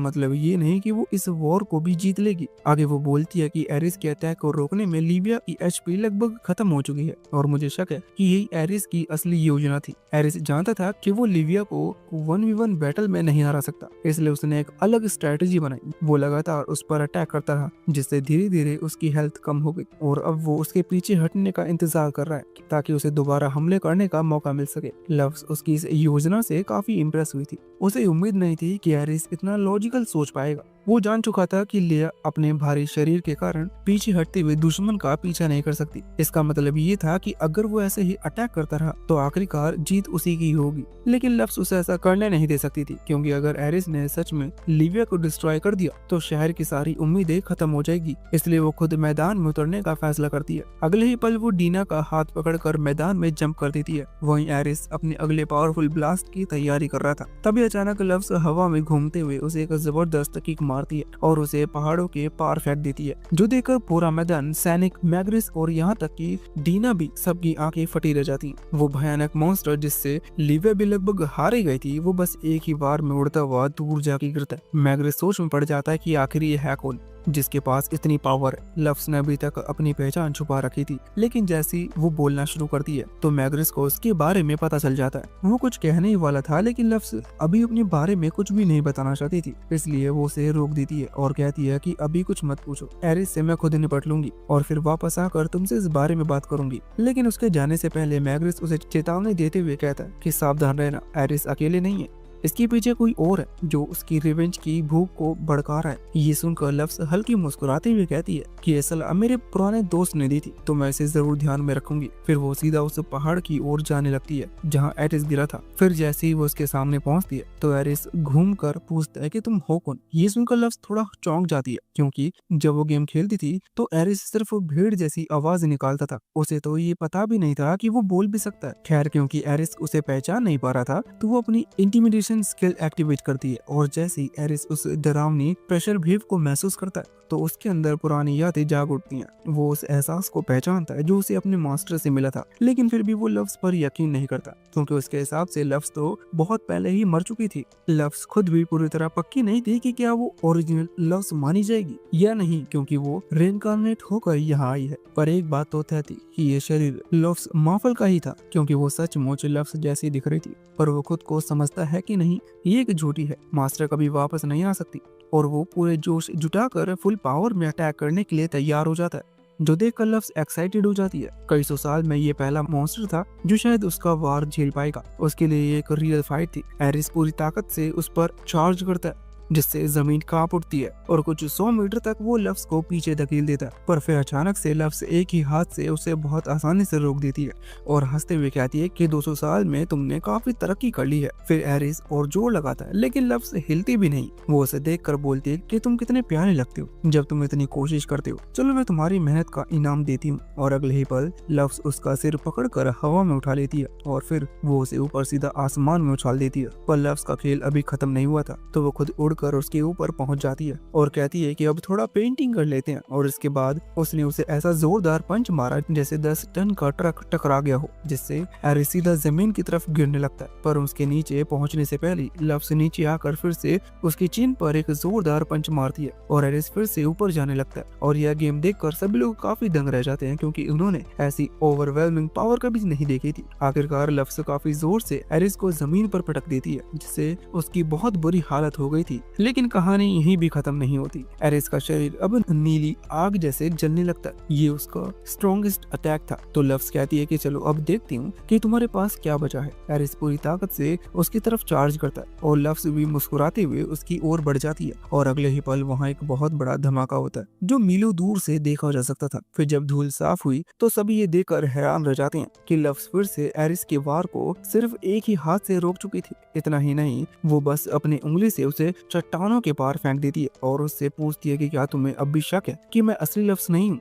मतलब ये नहीं कि वो इस वॉर को भी जीत लेगी। आगे वो बोलती है कि एरिस के अटैक को रोकने में लिविया की एचपी लगभग खत्म हो चुकी है और मुझे शक है कि यही एरिस की असली योजना थी। एरिस जानता था कि वो लिविया को 1v1 बैटल में नहीं हरा सकता, इसलिए उसने एक अलग स्ट्रेटेजी बनाई। वो लगातार उस पर अटैक करता रहा, जिससे धीरे धीरे उसकी हेल्थ कम हो गई और अब वो उसके पीछे हटने का इंतजार कर रहा है ताकि उसे दोबारा हमले करने का मौका मिल सके। लव्स उसकी इस योजना से काफी इम्प्रेस हुई थी। उसे उम्मीद नहीं थी कि एरिस इतना लॉजिकल सोच पाएगा। वो जान चुका था कि लिया अपने भारी शरीर के कारण पीछे हटते हुए दुश्मन का पीछा नहीं कर सकती। इसका मतलब ये था कि अगर वो ऐसे ही अटैक करता रहा तो आखिरकार जीत उसी की होगी। लेकिन लव्स उसे ऐसा करने नहीं दे सकती थी, क्योंकि अगर एरिस ने सच में लिविया को डिस्ट्रॉय कर दिया तो शहर की सारी उम्मीदें खत्म हो जाएगी। इसलिए वो खुद मैदान में उतरने का फैसला करती है। अगले ही पल वो डीना का हाथ पकड़कर मैदान में जंप कर देती है। वहीं एरिस अपने अगले पावरफुल ब्लास्ट की तैयारी कर रहा था। तभी अचानक लव्स हवा में घूमते हुए उसे एक जबरदस्त किक मारती है और उसे पहाड़ों के पार फेंक देती है, जो देखकर पूरा मैदान, सैनिक, मैग्रिस और यहाँ तक कि डीना भी, सबकी आंखें फटी रह जाती। वो भयानक मॉन्स्टर जिससे लिविया भी लगभग हार ही गई थी, वो बस एक ही बार में उड़ता हुआ दूर जाके गिरता है। मैग्रिस सोच में पड़ जाता है कि आखिर ये है कौन जिसके पास इतनी पावर है। लव्स ने अभी तक अपनी पहचान छुपा रखी थी, लेकिन जैसी वो बोलना शुरू करती है तो मैग्रिस को उसके बारे में पता चल जाता है। वो कुछ कहने ही वाला था, लेकिन लव्स अभी अपने बारे में कुछ भी नहीं बताना चाहती थी, इसलिए वो उसे रोक देती है और कहती है कि अभी कुछ मत पूछो, एरिस से मैं खुद निपट लूंगी और फिर वापस आकर तुमसे इस बारे में बात करूंगी। लेकिन उसके जाने से पहले मैग्रिस उसे चेतावनी देते हुए कहता है कि सावधान रहना, एरिस अकेले नहीं है, इसके पीछे कोई और है जो उसकी रिवेंज की भूख को भड़का रहा है। ये सुनकर लव्स हल्की मुस्कुराते हुए कहती है कि ये सलाह मेरे पुराने दोस्त ने दी थी, तो मैं इसे जरूर ध्यान में रखूंगी। फिर वो सीधा उस पहाड़ की ओर जाने लगती है जहाँ एरिस गिरा था। फिर जैसे ही वो उसके सामने पहुंचती है तो एरिस घूमकर पूछता है कि तुम हो कौन। ये सुनकर लव्स थोड़ा चौंक जाती है, क्योंकि जब वो गेम खेलती थी तो एरिस सिर्फ भीड़ जैसी आवाज निकालता था, उसे तो ये पता भी नहीं था कि वो बोल भी सकता है। खैर, क्योंकि एरिस उसे पहचान नहीं पा रहा था तो वो अपनी इंटिमिडेशन स्किल एक्टिवेट करती है और जैसे ही एरिस उस डरावनी प्रेशर वेव को महसूस करता है तो उसके अंदर पुरानी यादें जाग उठती हैं। वो उस एहसास को पहचानता है जो उसे अपने मास्टर से मिला था, लेकिन फिर भी वो लव्स पर यकीन नहीं करता, क्योंकि उसके हिसाब से लव्स तो बहुत पहले ही मर चुकी थी। लव्स खुद भी पूरी तरह पक्की नहीं थी कि क्या वो ओरिजिनल लव्स मानी जाएगी या नहीं, क्योंकि वो रेनकार्नेट होकर यहाँ आई है। पर एक बात तो तय थी कि ये शरीर लव्स माफल का ही था, क्योंकि वो सचमुच लव्स जैसी दिख रही थी। पर वो खुद को समझता है कि नहीं, ये एक झूठी है, मास्टर कभी वापस नहीं आ सकती, और वो पूरे जोश जुटाकर फुल पावर में अटैक करने के लिए तैयार हो जाता है, जो देखकर लव्स एक्साइटेड हो जाती है। कई सौ साल में ये पहला मॉन्स्टर था जो शायद उसका वार झेल पाएगा। उसके लिए एक रियल फाइट थी। एरिस पूरी ताकत से उस पर चार्ज करता है, जिससे जमीन कांप उठती है और कुछ 100 मीटर तक वो लव्स को पीछे धकेल देता है। पर फिर अचानक से लव्स एक ही हाथ से उसे बहुत आसानी से रोक देती है और हंसते हुए कहती है कि 200 साल में तुमने काफी तरक्की कर ली है। फिर एरिस और जोर लगाता है, लेकिन लव्स हिलती भी नहीं। वो उसे देखकर बोलती है कि तुम कितने प्यारे लगते हो जब तुम इतनी कोशिश करते हो, चलो मैं तुम्हारी मेहनत का इनाम देती हूँ। और अगले ही पल लव्स उसका सिर पकड़कर हवा में उठा लेती है और फिर वो उसे ऊपर सीधा आसमान में उछाल देती है। पर लव्स का खेल अभी खत्म नहीं हुआ था, तो वो खुद उड़ उड़कर उसके ऊपर पहुंच जाती है और कहती है कि अब थोड़ा पेंटिंग कर लेते हैं। और इसके बाद उसने उसे ऐसा जोरदार पंच मारा जैसे 10 टन का ट्रक टकरा गया हो, जिससे एरिस सीधा जमीन की तरफ गिरने लगता है। पर उसके नीचे पहुंचने से पहले लव्स नीचे आकर फिर से उसकी चिन पर एक जोरदार पंच मारती है और एरिस फिर से ऊपर जाने लगता है। और यह गेम देखकर सभी लोग काफी दंग रह जाते हैं, क्योंकि उन्होंने ऐसी ओवरवेलमिंग पावर कभी नहीं देखी थी। आखिरकार लव्स काफी जोर से एरिस को जमीन पर पटक देती है, जिससे उसकी बहुत बुरी हालत हो गई थी। लेकिन कहानी यहीं भी खत्म नहीं होती। एरिस का शरीर अब नीली आग जैसे जलने लगता है। ये उसका स्ट्रॉन्गेस्ट अटैक था। तो लव्स कहती है कि चलो अब देखती हूँ कि तुम्हारे पास क्या बचा है। एरिस पूरी ताकत से उसकी तरफ चार्ज करता है और लव्स भी मुस्कुराते हुए उसकी ओर बढ़ जाती है। और अगले ही पल वहाँ एक बहुत बड़ा धमाका होता है जो मीलों दूर से देखा जा सकता था। फिर जब धूल साफ हुई तो सभी ये देखकर हैरान रह जाते हैं कि लव्स फिर से एरिस के वार को सिर्फ एक ही हाथ से रोक चुकी थी। इतना ही नहीं, वो बस अपनी उंगली से उसे चट्टानों के पार फेंक देती है और उससे पूछती है कि क्या तुम्हें अब भी शक है कि मैं असली लव्स नहीं हूँ।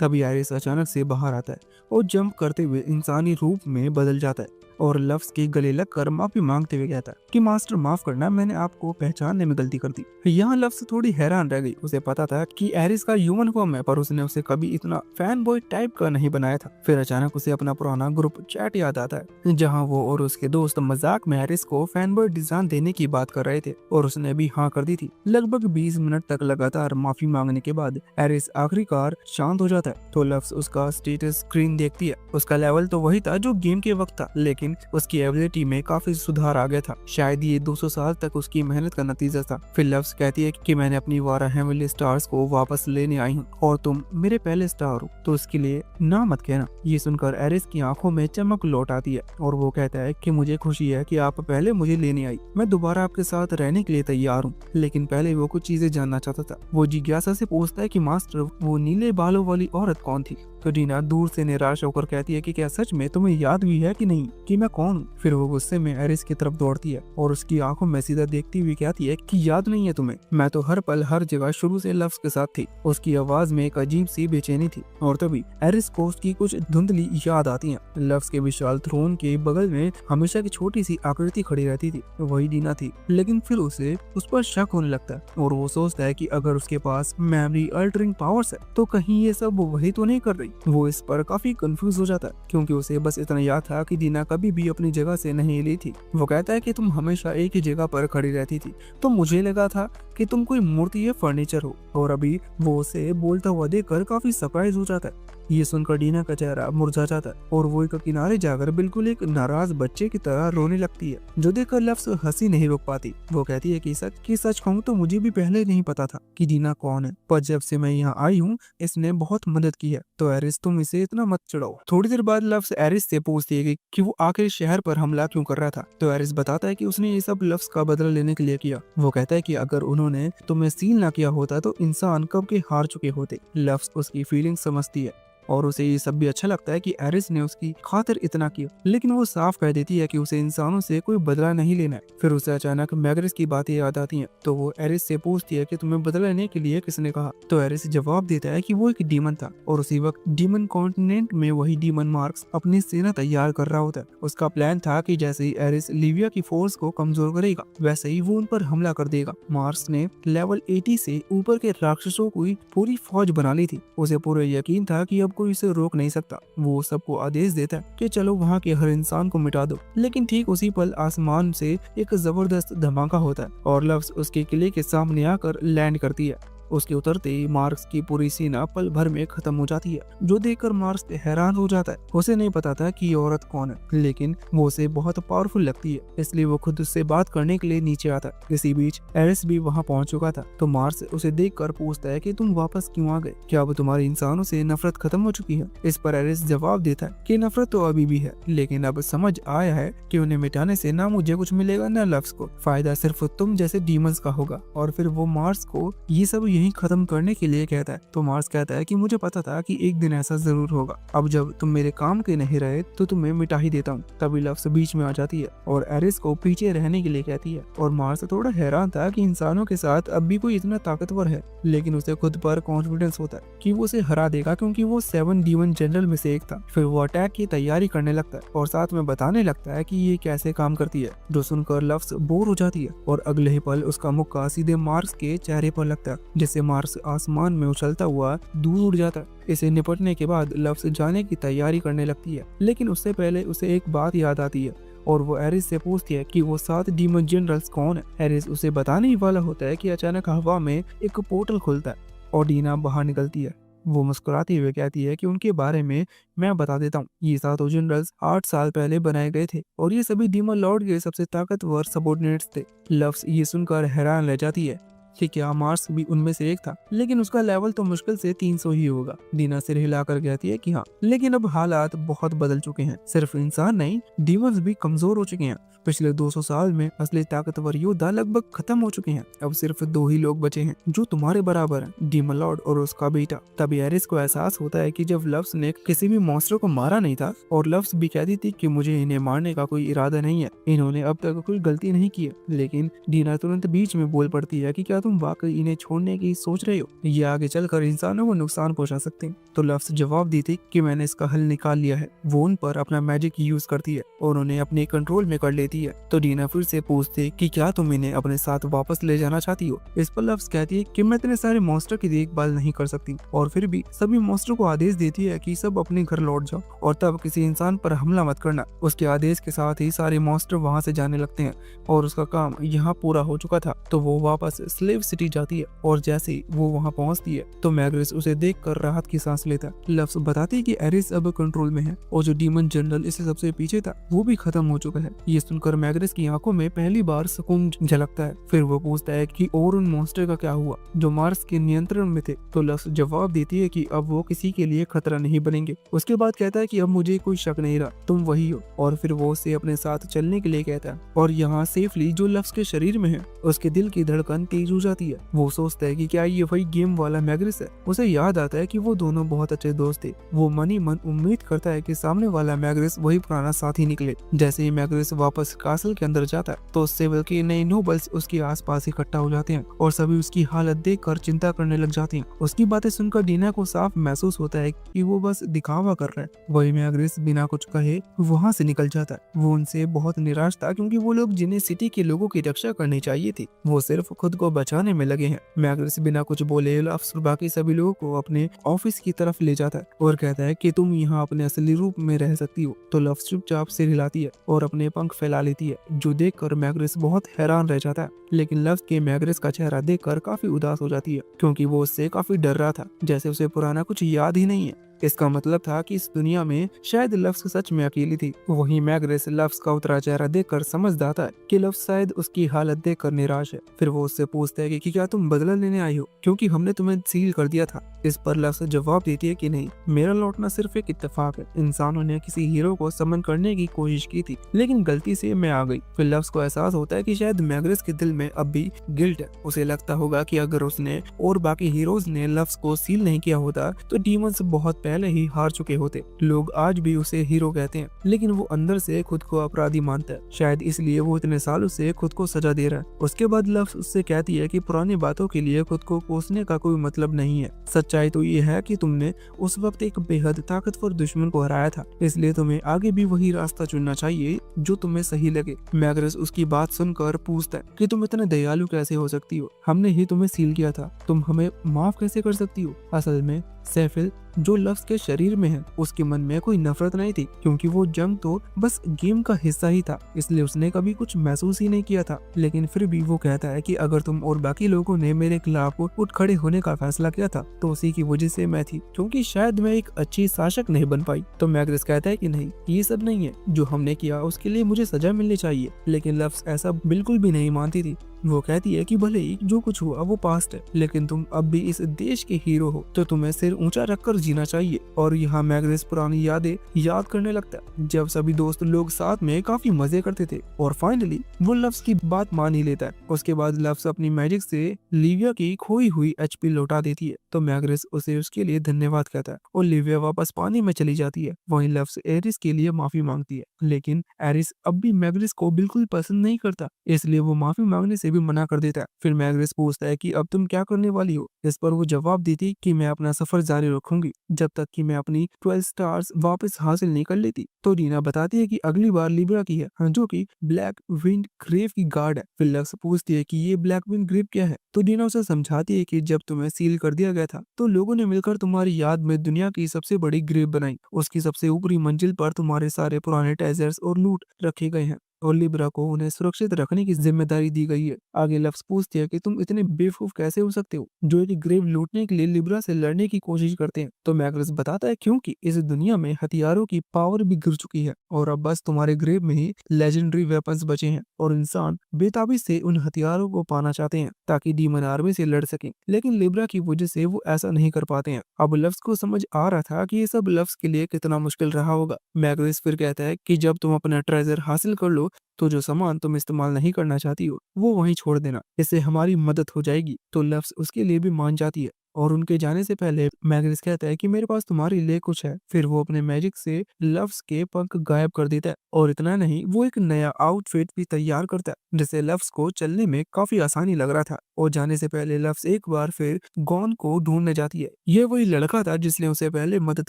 तभी एरिस अचानक से बाहर आता है और जंप करते हुए इंसानी रूप में बदल जाता है और लव्स के गले लगकर माफी मांगते हुए कहता है कि मास्टर माफ करना, मैंने आपको पहचानने में गलती कर दी। यहाँ लव्स थोड़ी हैरान रह गई। उसे पता था कि एरिस का ह्यूमन फॉर्म है, पर उसने उसे कभी इतना फैन बॉय टाइप का नहीं बनाया था। फिर अचानक उसे अपना पुराना ग्रुप चैट याद आता है, जहाँ वो और उसके दोस्त मजाक में एरिस को फैन बॉय डिजाइन देने की बात कर रहे थे और उसने भी हाँ कर दी थी। लगभग 20 मिनट तक लगातार माफी मांगने के बाद एरिस आखिरकार शांत हो जाता है। तो लव्स उसका स्टेटस स्क्रीन देखती है। उसका लेवल तो वही था जो गेम के वक्त था, लेकिन उसकी एबिलिटी में काफी सुधार आ गया था। शायद ये 200 साल तक उसकी मेहनत का नतीजा था। फिर लव्स कहती है कि मैंने अपनी 12 हेवनली स्टार्स को वापस लेने आई हूँ और तुम मेरे पहले स्टार हो, तो उसके लिए ना मत कहना। ये सुनकर एरिस की आंखों में चमक लौट आती है और वो कहता है कि मुझे खुशी है कि आप पहले मुझे लेने आई। मैं दोबारा आपके साथ रहने के लिए तैयार हूँ, लेकिन पहले वो कुछ चीजें जानना चाहता था। वो जिज्ञासा से पूछता है कि मास्टर, वो नीले बालों वाली औरत कौन थी? तो डीना दूर से निराश होकर कहती है कि क्या सच में तुम्हें याद भी है कि नहीं कि मैं कौन हूँ? फिर वो गुस्से में एरिस की तरफ दौड़ती है और उसकी आंखों में सीधा देखती हुई कहती है कि याद नहीं है तुम्हें? मैं तो हर पल हर जगह शुरू से लव्स के साथ थी। उसकी आवाज में एक अजीब सी बेचैनी थी और तभी एरिस को उसकी कुछ धुंधली याद आती है। लव्स के विशाल थ्रोन के बगल में हमेशा की छोटी सी आकृति खड़ी रहती थी, वही डीना थी। लेकिन फिर उसे उस पर शक होने लगता है और वो सोचता है कि अगर उसके पास मेमोरी अल्टरिंग पावर्स है तो कहीं ये सब वही तो नहीं कर रही। वो इस पर काफी कंफ्यूज हो जाता है, क्योंकि उसे बस इतना याद था कि डीना कभी भी अपनी जगह से नहीं हिली थी। वो कहता है कि तुम हमेशा एक ही जगह पर खड़ी रहती थी, तो मुझे लगा था कि तुम कोई मूर्ति या फर्नीचर हो। और अभी वो उसे बोलता हुआ देखकर काफी सरप्राइज हो जाता है। ये सुनकर डीना का चेहरा मुरझा जाता है और वो एक किनारे जाकर बिल्कुल एक नाराज बच्चे की तरह रोने लगती है, जो देखकर लव्स हंसी नहीं रोक पाती। वो कहती है कि सच कहूँ तो मुझे भी पहले नहीं पता था कि डीना कौन है, पर जब से मैं यहाँ आई हूँ इसने बहुत मदद की है। तो एरिस, तुम इसे इतना मत चिढ़ाओ। थोड़ी देर बाद लव्स एरिस से पूछती है कि वो आखिर शहर पर हमला क्यों कर रहा था। तो एरिस बताता है कि उसने ये सब लव्स का बदला लेने के लिए किया। वो कहता है कि अगर उन्होंने तुम्हें सील ना किया होता तो इंसान कब के हार चुके होते। लव्स उसकी फीलिंग समझती है और उसे ये सब भी अच्छा लगता है कि एरिस ने उसकी खातिर इतना किया, लेकिन वो साफ कह देती है कि उसे इंसानों से कोई बदला नहीं लेना है। फिर उसे अचानक मैग्रिस की बातें याद आती हैं, तो वो एरिस से पूछती है कि तुम्हें बदला लेने के लिए किसने कहा। तो एरिस जवाब देता है कि वो एक डीमन था और उसी वक्त डीमन कॉन्टिनेंट में वही डीमन मार्क्स अपनी सेना तैयार कर रहा होता है। उसका प्लान था कि जैसे ही एरिस लिविया की फोर्स को कमजोर करेगा, वैसे ही वो उन पर हमला कर देगा। मार्क्स ने लेवल 80 से ऊपर के राक्षसों की पूरी फौज बना ली थी। उसे पूरा यकीन था कि अब कोई इसे रोक नहीं सकता। वो सबको आदेश देता है कि चलो वहाँ के हर इंसान को मिटा दो। लेकिन ठीक उसी पल आसमान से एक जबरदस्त धमाका होता है और लव्स उसके किले के सामने आकर लैंड करती है। उसके उतरते ही मार्क्स की पूरी सेना पल भर में खत्म हो जाती है, जो देखकर मार्क्स हैरान हो जाता है। उसे नहीं पता था कि ये औरत कौन है, लेकिन वो उसे बहुत पावरफुल लगती है, इसलिए वो खुद उससे बात करने के लिए नीचे आता है। इसी बीच एरिस भी वहाँ पहुँच चुका था। तो मार्क्स उसे देखकर पूछता है कि तुम वापस क्यों आ गए? क्या अब तुम्हारी इंसानों से नफरत खत्म हो चुकी है? इस पर एरिस जवाब देता है कि नफरत तो अभी भी है, लेकिन अब समझ आया है कि उन्हें मिटाने से ना मुझे कुछ मिलेगा ना लव्स को। फायदा सिर्फ तुम जैसे डीमंस का होगा। और फिर वो मार्क्स को ये सब यहीं खत्म करने के लिए कहता है। तो मार्स कहता है कि मुझे पता था कि एक दिन ऐसा जरूर होगा, अब जब तुम मेरे काम के नहीं रहे तो तुम्हें मिटा ही देता हूँ। तभी लव्स बीच में आ जाती है और एरिस को पीछे रहने के लिए कहती है। और मार्स थोड़ा हैरान था कि इंसानों के साथ अब भी कोई इतना ताकतवर है, लेकिन उसे खुद पर कॉन्फिडेंस होता है कि वो उसे हरा देगा क्योंकि वो 7 डीमन जनरल में से एक था। फिर वो अटैक की तैयारी करने लगता है और साथ में बताने लगता है कि ये कैसे काम करती है, जो सुनकर लव्स बोर हो जाती है और अगले ही पल उसका मुक्का सीधे मार्स के चेहरे पर लगता है, जिससे मार्स आसमान में उछलता हुआ दूर उड़ जाता है। इसे निपटने के बाद लव्स जाने की तैयारी करने लगती है, लेकिन उससे पहले उसे एक बात याद आती है और वो एरिस से पूछती है कि वो 7 डीमन जनरल्स कौन है। एरिस उसे बताने ही वाला होता है कि अचानक हवा में एक पोर्टल खुलता है और डीना बाहर निकलती है। वो मुस्कुराते हुए कहती है कि उनके बारे में मैं बता देता हूँ। ये 7 जनरल्स 8 साल पहले बनाए गए थे और ये सभी डीमन लॉर्ड के सबसे ताकतवर सबॉर्डिनेट्स थे। लव्स ये सुनकर हैरान रह जाती है कि क्या मार्स भी उनमें से एक था, लेकिन उसका लेवल तो मुश्किल से 300 ही होगा। दीना सिर हिलाकर कहती है कि हाँ, लेकिन अब हालात बहुत बदल चुके हैं। सिर्फ इंसान नहीं, डीमंस भी कमजोर हो चुके हैं। पिछले 200 साल में असली ताकतवर योद्धा लगभग खत्म हो चुके हैं। अब सिर्फ 2 ही लोग बचे हैं जो तुम्हारे बराबर हैं, डीमन लॉर्ड और उसका बेटा। तभी एरिस को एहसास होता है कि जब लव्स ने किसी भी मॉन्स्टर को मारा नहीं था और लव्स भी कहती थी कि मुझे इन्हें मारने का कोई इरादा नहीं है, इन्होंने अब तक कोई गलती नहीं की है। लेकिन डीना तुरंत बीच में बोल पड़ती है कि क्या तुम वाकई इन्हें छोड़ने की सोच रहे हो? ये आगे चलकर इंसानों को नुकसान पहुंचा सकते हैं। तो लव्स जवाब दी थी कि मैंने इसका हल निकाल लिया है। वो उन पर अपना मैजिक यूज करती है और उन्हें अपने कंट्रोल में कर लेती है। तो डीना फिर से पूछती कि क्या तुम इन्हें अपने साथ वापस ले जाना चाहती हो? इस पर लव्स कहती है कि मैं इतने सारे मॉन्स्टर की देखभाल नहीं कर सकती, और फिर भी सभी मॉन्स्टर को आदेश देती है कि सब अपने घर लौट जाओ और तब किसी इंसान पर हमला मत करना। उसके आदेश के साथ ही सारे मॉन्स्टर वहाँ से जाने लगते हैं और उसका काम यहाँ पूरा हो चुका था। तो वो वापस स्लेव सिटी जाती है और जैसे ही वो वहाँ पहुँचती है तो मैग्रिस उसे देखकर राहत की सांस लेता है। लव्स बताती है कि एरिस अब कंट्रोल में है और जो डीमन जनरल इससे सबसे पीछे था वो भी खत्म हो चुका है। ये सुनकर मैग्रिस की आंखों में पहली बार सुकून झलकता है। फिर वो पूछता है कि और उन मॉन्स्टर का क्या हुआ जो मार्स के नियंत्रण में थे? तो लव्स जवाब देती है कि अब वो किसी के लिए खतरा नहीं बनेंगे। उसके बाद कहता है कि अब मुझे कोई शक नहीं रहा, तुम वही हो। और फिर वो उसे अपने साथ चलने के लिए कहता है और यहाँ सेफली जो लव्स के शरीर में है उसके दिल की धड़कन तेज हो जाती है। वो सोचता है कि क्या ये वही गेम वाला मैग्रिस है। उसे याद आता है कि वो दोनों बहुत अच्छे दोस्त थे। वो मन ही मन उम्मीद करता है कि सामने वाला मैग्रिस वही पुराना साथी निकले। जैसे ही मैग्रिस वापस कासल के अंदर जाता है तो सेवल के नए नोबल्स उसके आसपास इकट्ठा हो जाते हैं और सभी उसकी हालत देखकर चिंता करने लग जाते हैं। उसकी बातें सुनकर डीना को साफ महसूस होता है कि वो बस दिखावा कर रहा है। वही मैग्रिस बिना कुछ कहे वहाँ से निकल जाता है। वो उनसे बहुत निराश था क्योंकि वो लोग जिन्हें सिटी के लोगों की रक्षा करनी चाहिए थी वो सिर्फ खुद को बचाने में लगे हैं। मैग्रिस बिना कुछ बोले लव्स और बाकी सभी लोगों को अपने ऑफिस की तरफ ले जाता है और कहता है कि तुम यहाँ अपने असली रूप में रह सकती हो। तो लव्स चुपचाप सिर हिलाती है और अपने पंख फैला लेती है, जो देखकर मैग्रिस बहुत हैरान रह जाता है। लेकिन लव्स के मैग्रिस का चेहरा देखकर काफी उदास हो जाती है क्योंकि वो उससे काफी डर रहा था, जैसे उसे पुराना कुछ याद ही नहीं है। इसका मतलब था कि इस दुनिया में शायद लव्स सच में अकेली थी। वहीं मैग्रिस लव्स का उतरा चेहरा देखकर समझ जाता है कि लव्स शायद उसकी हालत देखकर निराश है। फिर वो उससे पूछता है कि क्या तुम बदला लेने आई हो क्योंकि हमने तुम्हें सील कर दिया था। इस पर लव्स जवाब देती है कि नहीं, मेरा लौटना सिर्फ एक इत्तेफाक है। इंसानों ने किसी हीरो को समन करने की कोशिश की थी लेकिन गलती से मैं आ गई। फिर लव्स को एहसास होता है कि शायद मैग्रिस के दिल में अब भी गिल्ट है। उसे लगता होगा कि अगर उसने और बाकी हीरोज ने लव्स को सील नहीं किया होता तो डीमंस बहुत पहले ही हार चुके होते। लोग आज भी उसे हीरो कहते हैं लेकिन वो अंदर से खुद को अपराधी मानता है। शायद इसलिए वो इतने सालों से खुद को सजा दे रहा है। उसके बाद लव्स उससे कहती है कि पुरानी बातों के लिए खुद को कोसने का कोई मतलब नहीं है। सच्चाई तो ये है कि तुमने उस वक्त एक बेहद ताकतवर दुश्मन को हराया था, इसलिए तुम्हें आगे भी वही रास्ता चुनना चाहिए जो तुम्हें सही लगे। मैग्रिस उसकी बात सुनकर पूछता है कि तुम इतने दयालु कैसे हो सकती हो? हमने ही तुम्हें सील किया था, तुम हमें माफ कैसे कर सकती हो? असल में सेफिल जो लव्स के शरीर में है उसके मन में कोई नफरत नहीं थी क्योंकि वो जंग तो बस गेम का हिस्सा ही था, इसलिए उसने कभी कुछ महसूस ही नहीं किया था। लेकिन फिर भी वो कहता है कि अगर तुम और बाकी लोगों ने मेरे खिलाफ उठ खड़े होने का फैसला किया था तो उसी की वजह से मैं थी, क्योंकि शायद मैं एक अच्छी शासक नहीं बन पाई। तो मैग्रिस कहता है कि नहीं, ये सब नहीं है, जो हमने किया उसके लिए मुझे सजा मिलनी चाहिए। लेकिन लव्स ऐसा बिल्कुल भी नहीं मानती थी। वो कहती है कि भले ही जो कुछ हुआ वो पास्ट है, लेकिन तुम अब भी इस देश के हीरो हो, तो तुम्हें सिर ऊंचा रखकर जीना चाहिए। और यहाँ मैग्रेस पुरानी यादें याद करने लगता है, जब सभी दोस्त लोग साथ में काफी मजे करते थे। और फाइनली वो लव्स की बात मान ही लेता है। उसके बाद लव्स अपनी मैजिक से लिविया की खोई हुई एचपी लौटा देती है, तो मैग्रेस उसे उसके लिए धन्यवाद कहता है और लिविया वापस पानी में चली जाती है। वहीं लव्स एरिस के लिए माफी मांगती है, लेकिन एरिस अब भी मैग्रेस को बिल्कुल पसंद नहीं करता, इसलिए वो माफी मांगने से भी मना कर देता है। फिर मैग्रेस पूछता है कि अब तुम क्या करने वाली हो। इस पर वो जवाब देती कि मैं अपना सफर जारी रखूंगी जब तक कि मैं अपनी 12 स्टार्स वापस हासिल नहीं कर लेती। तो डीना बताती है कि अगली बार लिब्रा की है, जो कि ब्लैक विंड ग्रेव की गार्ड है। फिर लक्स पूछती है कि ये ब्लैक विंड ग्रेव क्या है, तो डीना उसे समझाती है कि जब तुम्हें सील कर दिया गया था तो लोगों ने मिलकर तुम्हारी याद में दुनिया की सबसे बड़ी ग्रेव बनाई। उसकी सबसे ऊपरी मंजिल पर तुम्हारे सारे पुराने ट्रेजर्स और लूट रखे गए हैं और लिब्रा को उन्हें सुरक्षित रखने की जिम्मेदारी दी गई है। आगे लफ्स पूछती है कि तुम इतने बेवकूफ कैसे हो सकते हो जो एक ग्रेव लूटने के लिए लिब्रा से लड़ने की कोशिश करते हैं। तो मैग्रस बताता है क्योंकि इस दुनिया में हथियारों की पावर भी गिर चुकी है और अब बस तुम्हारे ग्रेव में ही लेजेंडरी वेपन्स बचे हैं और इंसान बेताबी से उन हथियारों को पाना चाहते हैं ताकि डीमन आर्मी से लड़ सकें, लेकिन लिब्रा की वजह से वो ऐसा नहीं कर पाते हैं। अब लफ्स को समझ आ रहा था कि ये सब लफ्स के लिए कितना मुश्किल रहा होगा। मैग्रस फिर कहता है कि जब तुम अपना ट्रेजर हासिल कर लो तो जो सामान तुम इस्तेमाल नहीं करना चाहती हो वो वहीं छोड़ देना, इससे हमारी मदद हो जाएगी। तो लफ्स उसके लिए भी मान जाती है और उनके जाने से पहले मैग्रिस कहता है कि मेरे पास तुम्हारे लिए कुछ है। फिर वो अपने मैजिक से लफ्स के पंख गायब कर देता है और इतना नहीं, वो एक नया आउटफिट भी तैयार करता है जिससे लफ्स को चलने में काफी आसानी लग रहा था। और जाने से पहले लफ्स एक बार फिर गॉन को ढूंढने जाती है। ये वही लड़का था जिसने उसे पहले मदद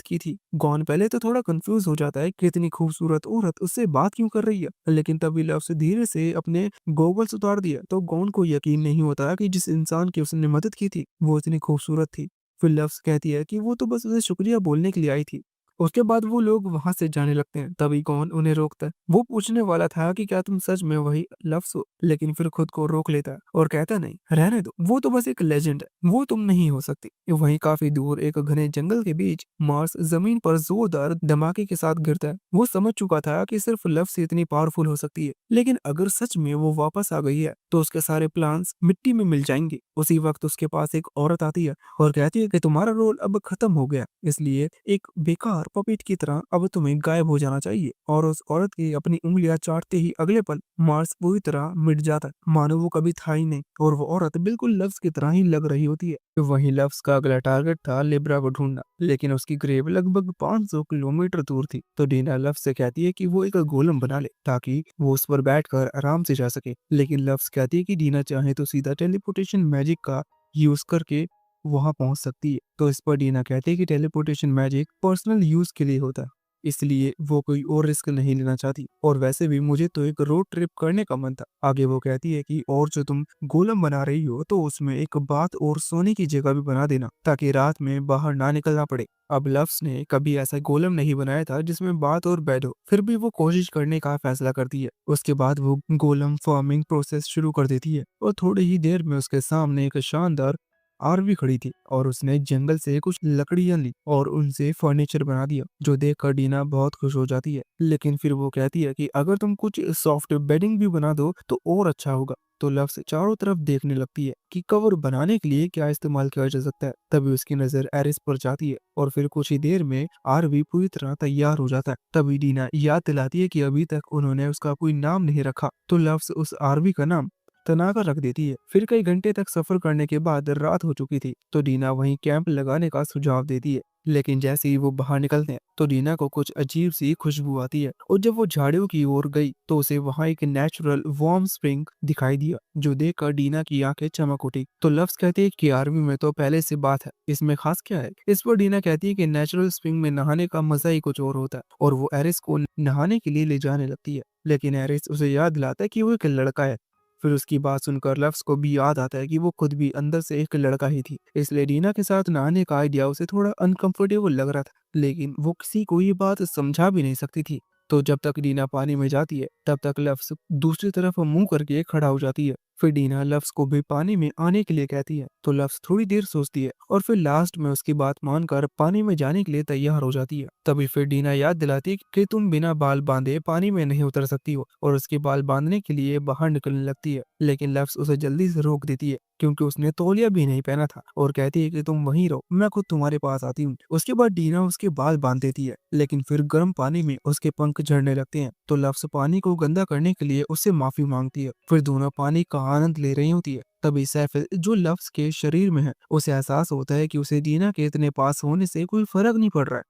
की थी। गॉन पहले तो थोड़ा कंफ्यूज हो जाता है कि इतनी खूबसूरत औरत उससे बात क्यों कर रही है, लेकिन तभी लफ्स धीरे से अपने गॉगल्स उतार दिया तो गॉन को यकीन नहीं होता कि जिस इंसान की उसने मदद की थी वो इतनी खूबसूरत थी। फिर लफ्स कहती है कि वो तो बस उसे शुक्रिया बोलने के लिए आई थी। उसके बाद वो लोग वहां से जाने लगते हैं, तभी कौन उन्हें रोकता है। वो पूछने वाला था कि क्या तुम सच में वही लफ्स हो, लेकिन फिर खुद को रोक लेता है और कहता नहीं, रहने दो, वो तो बस एक लेजेंड है, वो तुम नहीं हो सकती। वहीं काफी दूर एक घने जंगल के बीच मार्स जमीन पर जोरदार धमाके के साथ गिरता है। वो समझ चुका था कि सिर्फ लफ्स ही इतनी पावरफुल हो सकती है, लेकिन अगर सच में वो वापस आ गई है तो उसके सारे प्लान्स मिट्टी में मिल जाएंगे। उसी वक्त उसके पास एक औरत आती है और कहती है कि तुम्हारा रोल अब खत्म हो गया, इसलिए एक बेकार पपेट की तरह अब तुम्हें गायब हो जाना चाहिए। और उस औरत की अपनी उंगलियां चाटते ही अगले पल मार्स पूरी तरह मिट जाता है, मानो वो कभी था ही नहीं और वो औरत बिल्कुल लफ्स की तरह ही लग रही होती है। वहीं लफ्स का अगला टारगेट था लिब्रा को ढूंढना, लेकिन उसकी ग्रेव लगभग 500 किलोमीटर दूर थी। तो डीना लफ्स से कहती है कि वो एक गोलम बना ले ताकि वो उस पर बैठकर आराम से जा सके, लेकिन लफ्स कहती है कि डीना चाहे तो सीधा टेलीपोर्टेशन मैजिक का यूज करके वहां पहुंच सकती है। तो इस पर डीना कहती है कि टेलीपोर्टेशन मैजिक पर्सनल यूज के लिए होता है, इसलिए वो कोई और रिस्क नहीं लेना चाहती और वैसे भी मुझे तो एक रोड ट्रिप करने का मन था। आगे वो कहती है कि और जो तुम गोलम बना रही हो तो उसमें एक बाथ और सोने की जगह भी बना देना ताकि रात में बाहर ना निकलना पड़े। अब लफ्स ने कभी ऐसा गोलम नहीं बनाया था जिसमें बाथ और बेड हो, फिर भी वो कोशिश करने का फैसला करती है। उसके बाद वो गोलम फार्मिंग प्रोसेस शुरू कर देती है और थोड़ी ही देर में उसके सामने एक शानदार आरवी खड़ी थी और उसने जंगल से कुछ लकड़ियां ली और उनसे फर्नीचर बना दिया, जो देखकर डीना बहुत खुश हो जाती है। लेकिन फिर वो कहती है कि अगर तुम कुछ सॉफ्ट बेडिंग भी बना दो तो और अच्छा होगा। तो लफ्स चारों तरफ देखने लगती है कि कवर बनाने के लिए क्या इस्तेमाल किया जा सकता है। तभी उसकी नजर एरिस पर जाती है और फिर कुछ ही देर में आरवी पूरी तरह तैयार हो जाता है। तभी डीना याद दिलाती है कि अभी तक उन्होंने उसका कोई नाम नहीं रखा, तो लफ्स उस आरवी का नाम तनाकर रख देती है। फिर कई घंटे तक सफर करने के बाद रात हो चुकी थी, तो डीना वहीं कैंप लगाने का सुझाव देती है। लेकिन जैसे ही वो बाहर निकलते हैं तो डीना को कुछ अजीब सी खुशबू आती है और जब वो झाड़ियों की ओर गई तो उसे वहां एक नेचुरल वार्म स्प्रिंग दिखाई दिया, जो देखकर डीना की आंखें चमक उठी। तो लफ्स कहते हैं कि आर्मी में तो पहले से बात है, इसमें खास क्या है। इस पर डीना कहती है कि नेचुरल स्प्रिंग में नहाने का मजा ही कुछ और होता है और वो एरिस को नहाने के लिए ले जाने लगती है, लेकिन एरिस उसे याद दिलाता है कि वो एक लड़का है। फिर उसकी बात सुनकर लफ्स को भी याद आता है कि वो खुद भी अंदर से एक लड़का ही थी, इसलिए डीना के साथ नहाने का आइडिया उसे थोड़ा अनकंफर्टेबल लग रहा था, लेकिन वो किसी को ये बात समझा भी नहीं सकती थी। तो जब तक डीना पानी में जाती है तब तक लफ्स दूसरी तरफ मुंह करके खड़ा हो जाती है। फिर डीना लफ्स को भी पानी में आने के लिए कहती है, तो लफ्स थोड़ी देर सोचती है और फिर लास्ट में उसकी बात मानकर पानी में जाने के लिए तैयार हो जाती है। तभी फिर डीना याद दिलाती है कि तुम बिना बाल बांधे पानी में नहीं उतर सकती हो, और उसके बाल बांधने के लिए बाहर निकलने लगती है। लेकिन लफ्स उसे जल्दी से रोक देती है क्योंकि उसने तौलिया भी नहीं पहना था, और कहती है कि तुम वहीं रहो, मैं खुद तुम्हारे पास आती हूँ। उसके बाद डीना उसके बाल बांध देती है, लेकिन फिर गर्म पानी में उसके पंख झड़ने लगते हैं, तो लफ्स पानी को गंदा करने के लिए उससे माफी मांगती है। फिर दोनों पानी का आनंद ले रही होती है। तभी सैफिल जो लफ्स के शरीर में है, उसे एहसास होता है कि उसे डीना के इतने पास होने से कोई फर्क नहीं पड़ रहा है।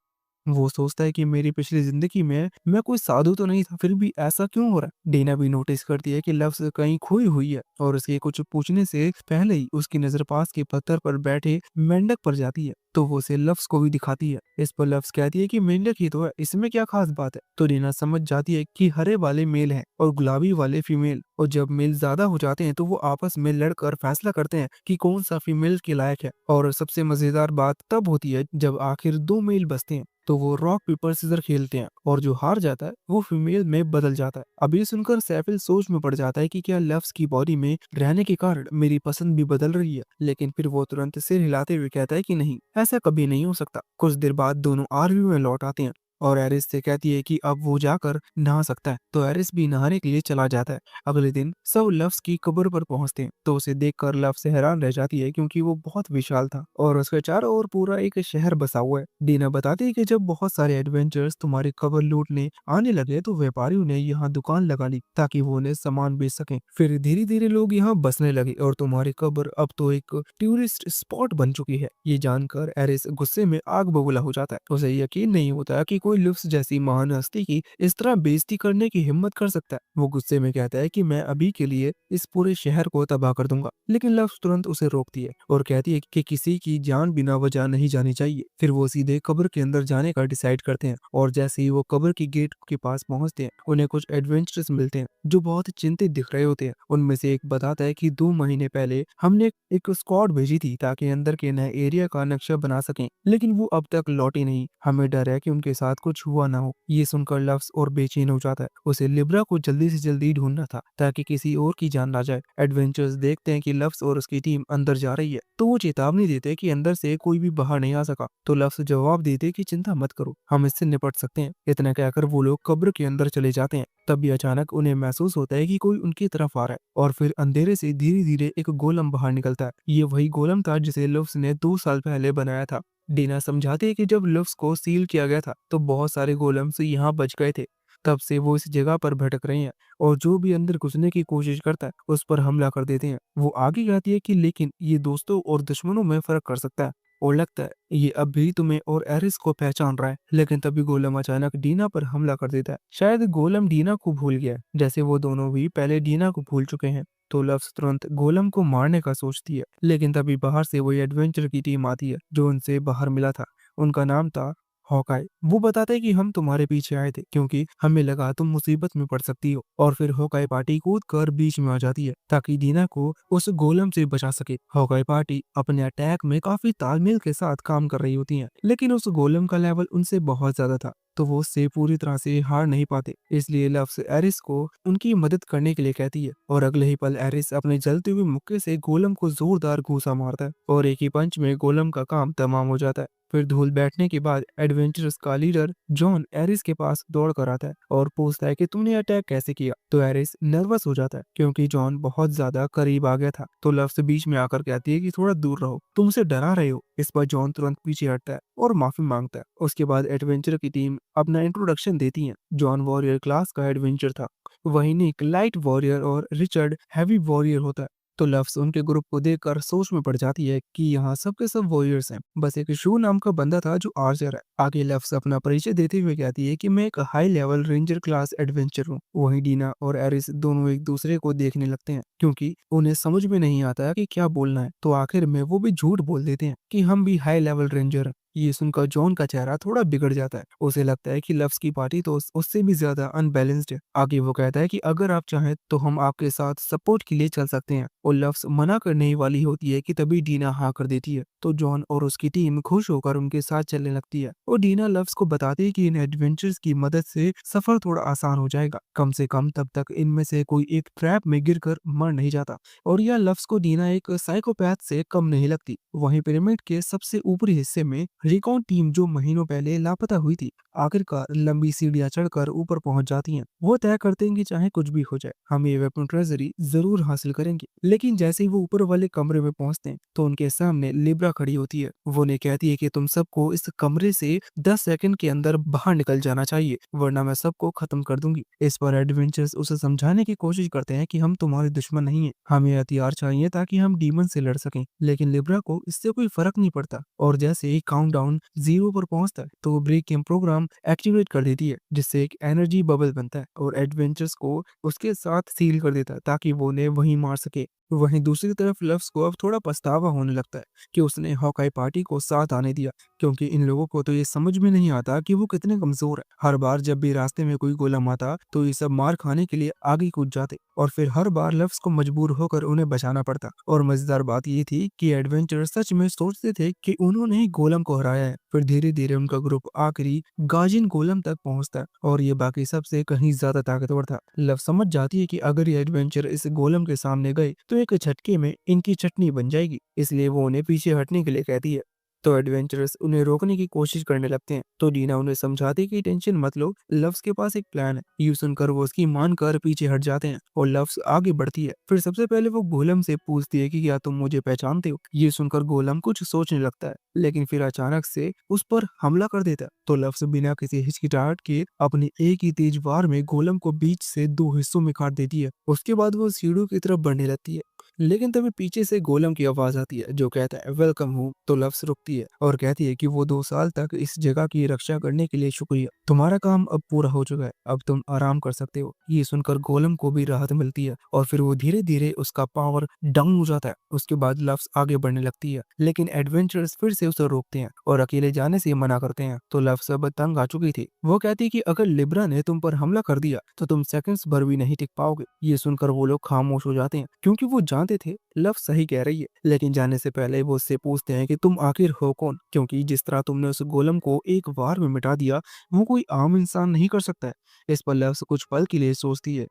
वो सोचता है कि मेरी पिछली जिंदगी में मैं कोई साधु तो नहीं था, फिर भी ऐसा क्यों हो रहा है। डीना भी नोटिस करती है कि लफ्ज कहीं खोई हुई है, और उसके कुछ पूछने से पहले ही उसकी नजर पास के पत्थर पर बैठे मेंढक पर जाती है, तो वो उसे लफ्ज को भी दिखाती है। इस पर लफ्ज कहती है कि मेंढक ही तो है, इसमें क्या खास बात है। तो डीना समझ जाती है कि हरे वाले मेल हैं और गुलाबी वाले फीमेल, और जब मेल ज्यादा हो जाते हैं तो वो आपस में लड़कर फैसला करते हैं कि कौन सा फीमेल के लायक है। और सबसे मजेदार बात तब होती है जब आखिर दो मेल बचते हैं, तो वो रॉक पेपर सीजर खेलते हैं, और जो हार जाता है वो फीमेल में बदल जाता है। अब ये सुनकर सैफिल सोच में पड़ जाता है कि क्या लफ्ज की बॉडी में रहने के कारण मेरी पसंद भी बदल रही है। लेकिन फिर वो तुरंत सिर हिलाते हुए कहता है कि नहीं, ऐसा कभी नहीं हो सकता। कुछ देर बाद दोनों आरवी में लौट आते हैं, और एरिस से कहती है कि अब वो जाकर नहा सकता है, तो एरिस भी नहाने के लिए चला जाता है। अगले दिन सब लफ्ज की कब्र पर पहुंचते हैं, तो उसे देखकर लफ्ज हैरान रह जाती है क्योंकि वो बहुत विशाल था और उसके चारों ओर पूरा एक शहर बसा हुआ है। डीना बताती है कि जब बहुत सारे एडवेंचर्स तुम्हारी कब्र लूटने आने लगे तो व्यापारियों ने यहाँ दुकान लगा ली ताकि वो उन्हें सामान बेच सकें। फिर धीरे धीरे लोग यहाँ बसने लगे और तुम्हारी कब्र अब तो एक टूरिस्ट स्पॉट बन चुकी है। ये जानकर एरिस गुस्से में आग बबूला हो जाता है। उसे यकीन नहीं होता कि कोई लुफ्स जैसी महान हस्ती की इस तरह बेइज्जती करने की हिम्मत कर सकता है। वो गुस्से में कहता है कि मैं अभी के लिए इस पूरे शहर को तबाह कर दूंगा, लेकिन लफ्स तुरंत उसे रोकती है और कहती है कि किसी की जान बिना वजह नहीं जानी चाहिए। फिर वो सीधे कब्र के अंदर जाने का डिसाइड करते हैं, और जैसे ही वो कब्र की गेट के पास पहुंचते हैं उन्हें कुछ एडवेंचर्स मिलते हैं जो बहुत ही चिंतित दिख रहे होते हैं। उनमें से एक बताता है कि 2 महीने पहले हमने एक स्क्वाड भेजी थी ताकि अंदर के नए एरिया का नक्शा बना सकें, लेकिन वो अब तक लौटी नहीं। हमें डर है कि उनके साथ कुछ हुआ ना हो। ये सुनकर लफ्स और बेचैन हो जाता है। उसे लिब्रा को जल्दी से जल्दी ढूंढना था ताकि किसी और की जान ना जाए। एडवेंचर्स देखते हैं कि लफ्स और उसकी टीम अंदर जा रही है, तो वो चेतावनी देते कि अंदर से कोई भी बाहर नहीं आ सका। तो लफ्स जवाब देते कि चिंता मत करो, हम इससे निपट सकते हैं। इतना कहकर वो लोग कब्र के अंदर चले जाते हैं। तभी अचानक उन्हें महसूस होता है कि कोई उनकी तरफ आ रहा है, और फिर अंधेरे से धीरे धीरे एक गोलम बाहर निकलता है। ये वही गोलम था जिसे लफ्स ने 2 साल पहले बनाया था। डीना समझाती है कि जब लफ्स को सील किया गया था तो बहुत सारे गोलम्स यहाँ बच गए थे। तब से वो इस जगह पर भटक रहे हैं, और जो भी अंदर घुसने की कोशिश करता है उस पर हमला कर देते हैं। वो आगे कहती है कि लेकिन ये दोस्तों और दुश्मनों में फर्क कर सकता है, और लगता है ये अब भी तुम्हें और एरिस को पहचान रहा है। लेकिन तभी गोलम अचानक डीना पर हमला कर देता है। शायद गोलम डीना को भूल गया है, जैसे वो दोनों भी पहले डीना को भूल चुके हैं। तो लफ्स तुरंत गोलम को मारने का सोचती है, लेकिन तभी बाहर से वही एडवेंचर की टीम आती है जो उनसे बाहर मिला था। उनका नाम था हॉकाई। वो बताते हैं कि हम तुम्हारे पीछे आए थे क्योंकि हमें लगा तुम मुसीबत में पड़ सकती हो। और फिर हॉकाई पार्टी कूद कर बीच में आ जाती है ताकि दीना को उस गोलम से बचा सके। हॉकाई पार्टी अपने अटैक में काफी तालमेल के साथ काम कर रही होती है, लेकिन उस गोलम का लेवल उनसे बहुत ज्यादा था, तो वो उससे पूरी तरह से हार नहीं पाते। इसलिए लफ्स एरिस को उनकी मदद करने के लिए कहती है, और अगले ही पल एरिस अपने जलते हुए मुक्के से गोलम को जोरदार घूसा मारता है, और एक ही पंच में गोलम का काम तमाम हो जाता है। फिर धूल बैठने के बाद एडवेंचरस का लीडर जॉन एरिस के पास दौड़ कर आता है और पूछता है कि तुमने अटैक कैसे किया। तो एरिस नर्वस हो जाता है क्योंकि जॉन बहुत ज्यादा करीब आ गया था। तो लफ्स बीच में आकर कहती है कि थोड़ा दूर रहो, तुम उसे डरा रहे हो। इस पर जॉन तुरंत पीछे हटता है और माफी मांगता है। उसके बाद एडवेंचर की टीम अपना इंट्रोडक्शन देती है। जॉन वॉरियर क्लास का एडवेंचर था, वहीं निक लाइट वॉरियर और रिचर्ड हैवी वॉरियर होता है। तो लफ्स उनके ग्रुप को देखकर सोच में पड़ जाती है कि यहाँ सबके सब वॉरियर्स हैं, बस एक शू नाम का बंदा था जो आर्चर है। आगे लफ्स अपना परिचय देते हुए कहती है कि मैं एक high level ranger class adventure हूँ। वहीं डीना और एरिस दोनों एक दूसरे को देखने लगते हैं क्योंकि उन्हें समझ में नहीं आता कि क्या बोलना है। तो आखिर में वो भी झूठ बोल देते हैं कि हम भी हाई लेवल रेंजर हैं। ये सुनकर जॉन का चेहरा थोड़ा बिगड़ जाता है। उसे लगता है कि लव्स की पार्टी तो उससे भी ज्यादा अनबैलेंस्ड है। आगे वो कहता है कि अगर आप चाहें तो हम आपके साथ सपोर्ट के लिए चल सकते हैं, और लव्स मना करने ही वाली होती है कि तभी डीना हाँ कर देती है। तो जॉन और उसकी टीम खुश होकर उनके साथ चलने लगती है, और डीना लव्स को बताती है कि इन एडवेंचर्स की मदद से सफर थोड़ा आसान हो जाएगा, कम से कम तब तक इनमें से कोई एक ट्रैप में गिरकर मर नहीं जाता। और यह लफ्ज को डीना एक साइकोपैथ से कम नहीं लगती। वहीं पिरामिड के सबसे ऊपरी हिस्से में रिकॉन टीम जो महीनों पहले लापता हुई थी, आखिरकार लंबी सीढ़ियां चढ़कर ऊपर पहुंच जाती हैं। वो तय करते हैं कि चाहे कुछ भी हो जाए, हम ये वेपन ट्रेजरी जरूर हासिल करेंगे। लेकिन जैसे ही वो ऊपर वाले कमरे में पहुंचते हैं तो उनके सामने लिब्रा खड़ी होती है। वो उन्हें कहती है कि तुम सबको इस कमरे से 10 सेकंड के अंदर बाहर निकल जाना चाहिए, वरना मैं सबको खत्म कर दूंगी। इस पर एडवेंचर्स उसे समझाने की कोशिश करते हैं कि हम तुम्हारे दुश्मन नहीं है, हमें हथियार चाहिए ताकि हम डीमन से लड़ सकें। लेकिन लिब्रा को इससे कोई फर्क नहीं पड़ता, और जैसे ही काउंटडाउन 0 पर पहुंचता है तो वो ब्रेक गेम प्रोग्राम एक्टिवेट कर देती है, जिससे एक एनर्जी बबल बनता है और एडवेंचर्स को उसके साथ सील कर देता है ताकि वो उन्हें वहीं मार सके। वहीं दूसरी तरफ लव्स को अब थोड़ा पछतावा होने लगता है कि उसने हॉकाई पार्टी को साथ आने दिया, क्योंकि इन लोगों को तो ये समझ में नहीं आता कि वो कितने कमजोर है। हर बार जब भी रास्ते में कोई गोलम आता तो ये सब मार खाने के लिए आगे कूद जाते, और फिर हर बार लव्स को मजबूर होकर उन्हें बचाना पड़ता। और मजेदार बात ये थी कि एडवेंचर सच में सोचते थे कि उन्होंने ही गोलम को हराया है। फिर धीरे धीरे उनका ग्रुप आखिरी गाजिन गोलम तक पहुंचता है, और ये बाकी सबसे कहीं ज्यादा ताकतवर था। लव समझ जाती है कि अगर ये एडवेंचर इस गोलम के सामने गए तो एक झटके में इनकी चटनी बन जाएगी, इसलिए वो उन्हें पीछे हटने के लिए कहती है। तो एडवेंचरस उन्हें रोकने की कोशिश करने लगते हैं, तो डीना उन्हें समझाती है कि टेंशन मत लो, लव्स के पास एक प्लान है। यूं सुनकर वो उसकी मानकर पीछे हट जाते हैं, और लव्स आगे बढ़ती है। फिर सबसे पहले वो गोलम से पूछती है कि क्या तुम मुझे पहचानते हो। ये सुनकर गोलम कुछ सोचने लगता है, लेकिन फिर अचानक से उस पर हमला कर देता है। तो लव्स बिना किसी हिचकिचाहट के अपने एक ही तेज वार में गोलम को बीच से 2 हिस्सों में काट देती है। उसके बाद वो सीढ़ियों की तरफ बढ़ने लगती है, लेकिन तभी पीछे से गोलम की आवाज आती है जो कहता है वेलकम होम। तो लव्स रुकती है और कहती है कि वो 2 साल तक इस जगह की रक्षा करने के लिए शुक्रिया, तुम्हारा काम अब पूरा हो चुका है, अब तुम आराम कर सकते हो। ये सुनकर गोलम को भी राहत मिलती है, और फिर वो धीरे धीरे उसका पावर डाउन हो जाता है। उसके बाद लव्स आगे बढ़ने लगती है, लेकिन एडवेंचर्स फिर से उसे रोकते हैं और अकेले जाने से मना करते हैं। तो लव्स अब तंग आ चुकी थी। वो कहती है कि अगर लिब्रा ने तुम पर हमला कर दिया तो तुम सेकंड्स भर भी नहीं टिक पाओगे। ये सुनकर वो लोग खामोश हो जाते हैं, क्योंकि वो जानते थे लव सही कह रही है। लेकिन जाने से पहले वो उससे पूछते हैं कि तुम आखिर हो कौन, क्योंकि जिस तरह तुमने उस गोलम को एक बार में मिटा दिया वो कोई आम इंसान नहीं कर सकता है। इस पर लव कुछ पल के लिए सोचती है,